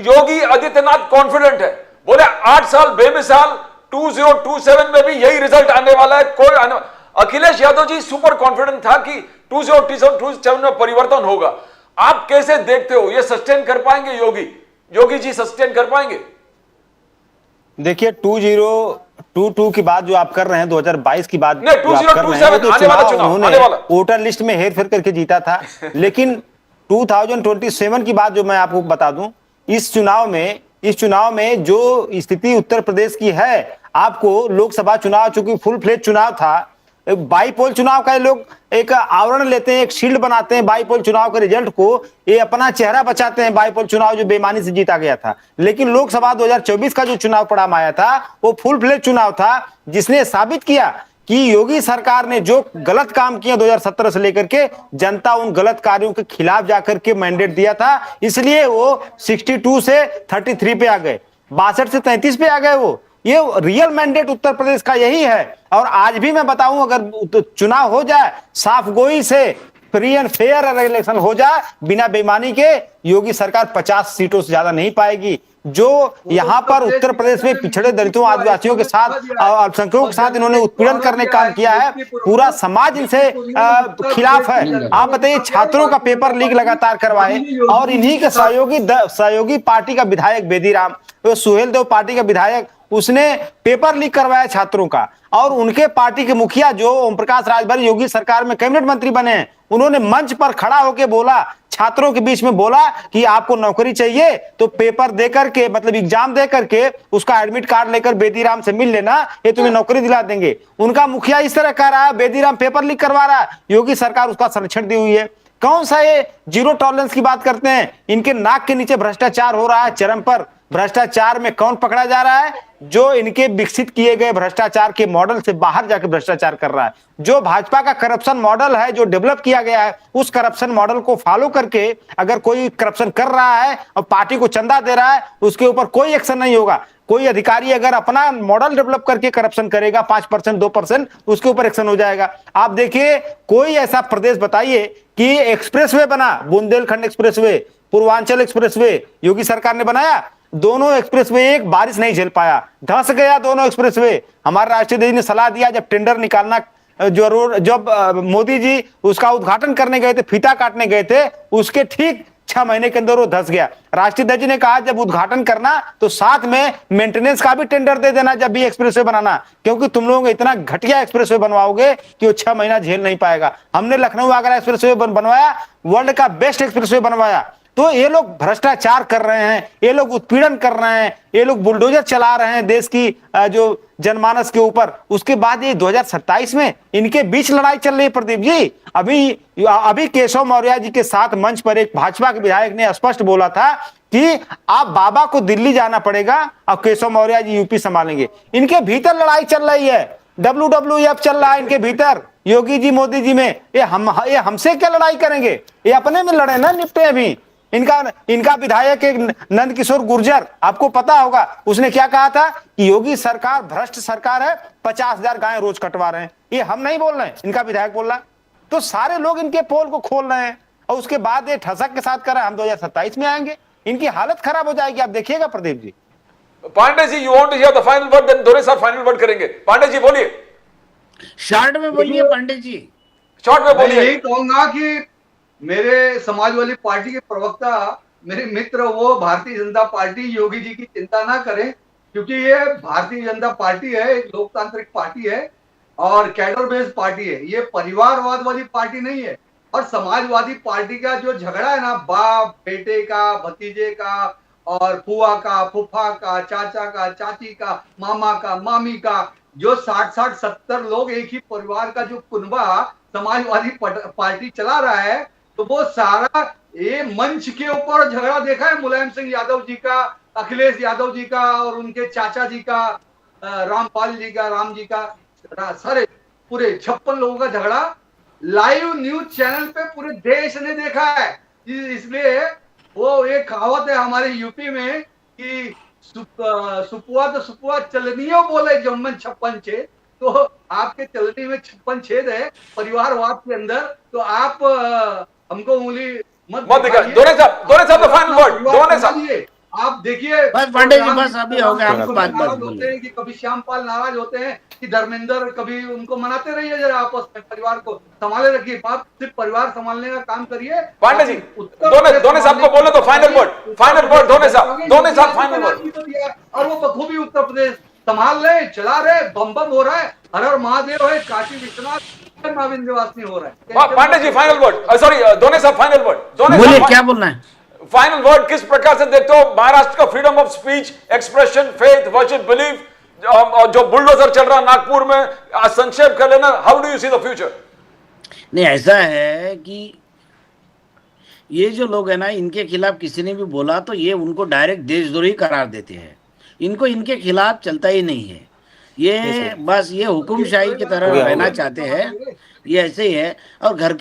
योगी आदित्यनाथ कॉन्फिडेंट है, बोले 8 साल बेमिसाल, 2027 में भी यही रिजल्ट आने वाला है। कोई अखिलेश यादव जी सुपर कॉन्फिडेंट था कि 2027 में परिवर्तन होगा। आप कैसे देखते हो, ये सस्टेन कर पाएंगे योगी जी सस्टेन कर पाएंगे? देखिए 2022 की बात जो आप कर रहे हैं, 2022 की बात नहीं, जो आप कर रहे हैं, वो तो आने वाला चुनाव चुनाव, आने उन्होंने वाला। वोटर लिस्ट में हेर फेर करके जीता था। लेकिन 2027 की बात जो मैं आपको बता दूं, इस चुनाव में जो स्थिति उत्तर प्रदेश की है, आपको लोकसभा चुनाव चूंकि फुल फ्लेज चुनाव था, बाईपोल चुनाव का ये लोग एक आवरण लेते हैं, एक शील्ड बनाते हैं बाईपोल चुनाव के रिजल्ट को, ये अपना चेहरा बचाते हैं। बाईपोल चुनाव जो बेईमानी से जीता गया था, लेकिन लोकसभा 2024 का जो चुनाव परिणाम आया था वो फुल फ्लेज चुनाव था, जिसने साबित किया कि योगी सरकार ने जो गलत काम किया 2017 से लेकर के, जनता उन गलत कार्यों के खिलाफ जाकर के मैंडेट दिया था, इसलिए वो 62 से 33 पे आ गए, 62 से 33 पे आ गए। वो ये रियल मैंडेट उत्तर प्रदेश का यही है। और आज भी मैं बताऊं, अगर चुनाव हो जाए साफ गोई से, फ्री एंड फेयर इलेक्शन हो जाए बिना बेईमानी के, योगी सरकार 50 सीटों से ज्यादा नहीं पाएगी। जो यहाँ पर उत्तर प्रदेश में पिछड़े दलितों आदिवासियों के साथ अल्पसंख्यकों के साथ इन्होंने उत्पीड़न करने का काम किया है, पूरा समाज इनसे खिलाफ है। आप बताइए, छात्रों का पेपर लीक लगातार करवाए और इन्हीं के सहयोगी पार्टी का विधायक बेदीराम, सुहेल देव पार्टी का विधायक, उसने पेपर लीक करवाया छात्रों का। और उनके पार्टी के मुखिया जो ओम प्रकाश राजभर योगी सरकार में कैबिनेट मंत्री बने हैं, उन्होंने मंच पर खड़ा होकर बोला, छात्रों के बीच में बोला कि आपको नौकरी चाहिए तो पेपर देकर के, मतलब एग्जाम देकर के उसका एडमिट कार्ड लेकर बेदीराम से मिल लेना, ये तुम्हें नौकरी दिला देंगे। उनका मुखिया इस तरह कह रहा है, बेदीराम पेपर लीक करवा रहा है, योगी सरकार उसका संरक्षण दी हुई है। कौन सा ये जीरो टॉलरेंस की बात करते हैं? इनके नाक के नीचे भ्रष्टाचार हो रहा है चरम पर। भ्रष्टाचार में कौन पकड़ा जा रहा है? जो इनके विकसित किए गए भ्रष्टाचार के मॉडल से बाहर जाकर भ्रष्टाचार कर रहा है। जो भाजपा का करप्शन मॉडल है, जो डेवलप किया गया है, उस करप्शन मॉडल को फॉलो करके अगर कोई करप्शन कर रहा है और पार्टी को चंदा दे रहा है, उसके ऊपर कोई एक्शन नहीं होगा। कोई अधिकारी अगर अपना मॉडल डेवलप करके करप्शन करेगा 5% 2%, उसके ऊपर एक्शन हो जाएगा। आप देखिए, कोई ऐसा प्रदेश बताइए कि एक्सप्रेसवे बना, बुंदेलखंड एक्सप्रेसवे, पूर्वांचल एक्सप्रेसवे योगी सरकार ने बनाया, दोनों एक्सप्रेसवे एक बारिश नहीं झेल पाया, धंस गया दोनों एक्सप्रेसवे। हमारे राष्ट्रीय अध्यक्ष ने सलाह दिया, जब टेंडर निकालना, जो रोड, जब मोदी जी उसका उद्घाटन करने गए थे, फीता काटने गए थे, उसके ठीक 6 महीने के अंदर वो धस गया। राष्ट्रीय अध्यक्ष ने कहा जब उद्घाटन करना तो साथ में मेंटेनेंस का भी टेंडर दे देना जब भी एक्सप्रेसवे बनाना, क्योंकि तुम लोग इतना घटिया एक्सप्रेसवे बनवाओगे कि वो 6 महीना झेल नहीं पाएगा। हमने लखनऊ आगरा एक्सप्रेसवे बनवाया, वर्ल्ड का बेस्ट एक्सप्रेसवे बनवाया। तो ये लोग भ्रष्टाचार कर रहे हैं, ये लोग उत्पीड़न कर रहे हैं, ये लोग बुलडोजर चला रहे हैं देश की जो जनमानस के ऊपर। उसके बाद ये 2027 में इनके बीच लड़ाई चल रही है प्रदीप जी। अभी केशव मौर्य जी के साथ मंच पर एक भाजपा के विधायक ने स्पष्ट बोला था कि आप बाबा को दिल्ली जाना पड़ेगा और केशव मौर्य जी यूपी संभालेंगे। इनके भीतर लड़ाई चल रही है, WWF चल रहा है इनके भीतर, योगी जी मोदी जी में। ये हमसे क्या लड़ाई करेंगे, ये अपने में लड़े ना, निपटे। अभी इनका विधायक एक नंद किशोर गुर्जर, आपको पता होगा, उसने क्या कहा था कि योगी सरकार भ्रष्ट सरकार है, 50,000 गायें रोज कटवा रहे हैं। ये हम नहीं बोल रहे हैं, इनका विधायक बोल रहा है। तो सारे लोग इनके पोल को खोल रहे हैं और उसके बाद ये ठसक के साथ कर रहे हैं हम 2027 में आएंगे, इनकी हालत खराब हो जाएगी, आप देखिएगा Pradeep ji. Pandey ji, you want to hear the final word, then दोनों साहब फाइनल वर्ड करेंगे। पांडे जी बोलिए, शॉर्ट में बोलिए पांडे जी, शॉर्ट में मैं बोलिए। यही कहूंगा कि मेरे समाजवादी पार्टी के प्रवक्ता, मेरे मित्र, वो भारतीय जनता पार्टी योगी जी की चिंता ना करें, क्योंकि ये भारतीय जनता पार्टी है, एक लोकतांत्रिक पार्टी है और कैडर बेस्ड पार्टी है। ये परिवारवाद वाली पार्टी नहीं है। और समाजवादी पार्टी का जो झगड़ा है ना, बाप बेटे का, भतीजे का और फुआ का, फूफा का, चाचा का, चाची का, मामा का, मामी का, जो 60-70 लोग एक ही परिवार का जो कुनबा समाजवादी पार्टी चला रहा है, तो वो सारा ये मंच के ऊपर झगड़ा देखा है मुलायम सिंह यादव जी का, अखिलेश यादव जी का और उनके चाचा जी का, रामपाल जी का, राम जी का, सारे पूरे 56 लोगों का झगड़ा लाइव न्यूज चैनल पे पूरे देश ने देखा है। इसलिए वो एक कहावत है हमारे यूपी में कि सुपुआ तो सुपुआ चलनियों बोले जम्मन 56 छेद। तो आपके चलनी में 56 छेद है परिवारवाद के अंदर। तो आप हमको उंगली मत दिखाइए। दोनों साहब द फाइनल वर्ड, दोनों साहब आप देखिए। बस पांडे जी, बस अभी हो गया, आपको बात होते हैं कि कभी श्यामपाल नाराज होते हैं कि धर्मेंद्र, कभी उनको मनाते रहिए जरा, आपस में परिवार को संभाले रखिए। आप सिर्फ परिवार संभालने का काम करिए। पांडे जी, दोनों साहब को बोले तो फाइनल वर्ड दोनों साहब फाइनल वर्ड। और वो बखूबी उत्तर प्रदेश संभाल रहे, चला रहे, बम बम हो रहा है, हर हर महादेव है, काशी विश्वनाथ, विंध्यवासिनी हो रहा है। Pandey ji final word, sorry दोनों साहब फाइनल वर्ड, बोलिए क्या बोलना है। फाइनल वर्ड किस प्रकार से देखते हो महाराष्ट्र का freedom of speech, expression, faith, worship, belief, जो बुलडोजर चल रहा नागपुर में, संक्षेप कर लेना, how do you see the future? नहीं, ऐसा है कि ये जो लोग है ना, इनके खिलाफ किसी ने भी बोला तो ये उनको डायरेक्ट देशद्रोही करार देते हैं। इनको इनके खिलाफ चलता ही नहीं है। ये बस ये हुकुमशाही की तरह रहना चाहते हैं, ये ऐसे ही है। और घर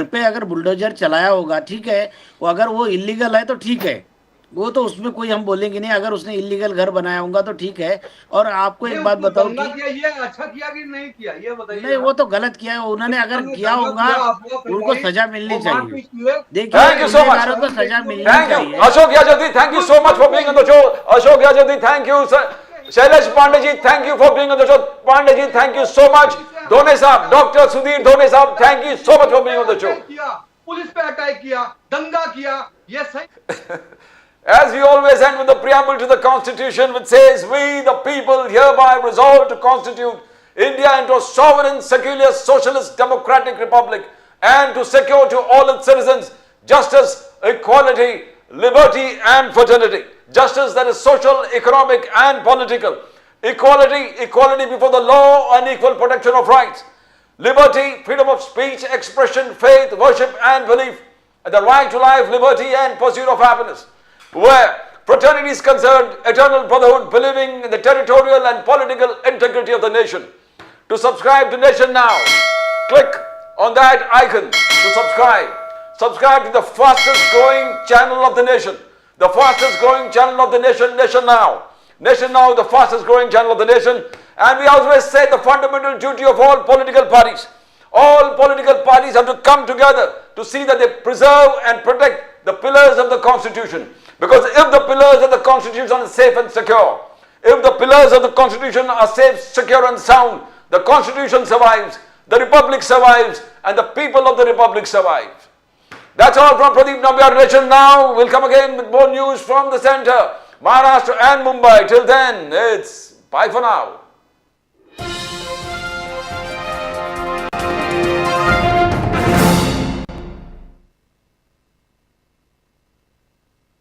पे अगर बुलडोजर चलाया होगा ठीक है, वो अगर वो इलीगल है तो ठीक है, वो तो उसमें कोई हम बोलेंगे नहीं। अगर उसने इलीगल घर बनाया होगा तो ठीक है। और आपको एक बात बताओ कि ये अच्छा किया कि नहीं किया, ये बताइए। नहीं, वो तो गलत किया है उन्होंने। अगर किया होगा उनको सजा मिलनी चाहिए। देखिए, गुनहगारों को सजा मिलनी चाहिए। Ashok Yadav, thank you so much for being on the show. Ashok Yadav, thank you. Shailesh Pande ji, thank you for being on the show. Pande ji, thank you so much. Dhone साहब, डॉक्टर सुधीर दोने साहब, thank you so much for being on the show. Police पे attack किया, दंगा किया, ये सही। As we always end with the preamble to the Constitution, which says, "We, the people, hereby resolve to constitute India into a sovereign, secular, socialist, democratic republic, and to secure to all its citizens justice, equality, liberty, and fraternity. Justice that is social, economic, and political. Equality before the law, and equal protection of rights. Liberty, freedom of speech, expression, faith, worship, and belief. And the right to life, liberty, and pursuit of happiness. Where fraternity is concerned, eternal brotherhood, believing in the territorial and political integrity of the nation." To subscribe to Nation Now, click on that icon to subscribe. Subscribe to the fastest growing channel of the nation. The fastest growing channel of the nation, Nation Now. Nation Now, the fastest growing channel of the nation. And we always say the fundamental duty of all political parties. All political parties have to come together to see that they preserve and protect the pillars of the Constitution. Because if the pillars of the Constitution are safe and secure, if the pillars of the Constitution are safe, secure and sound, the Constitution survives, the Republic survives, and the people of the Republic survive. That's all from Pradeep Nambiar Relation now. We'll come again with more news from the center, Maharashtra and Mumbai. Till then, it's bye for now.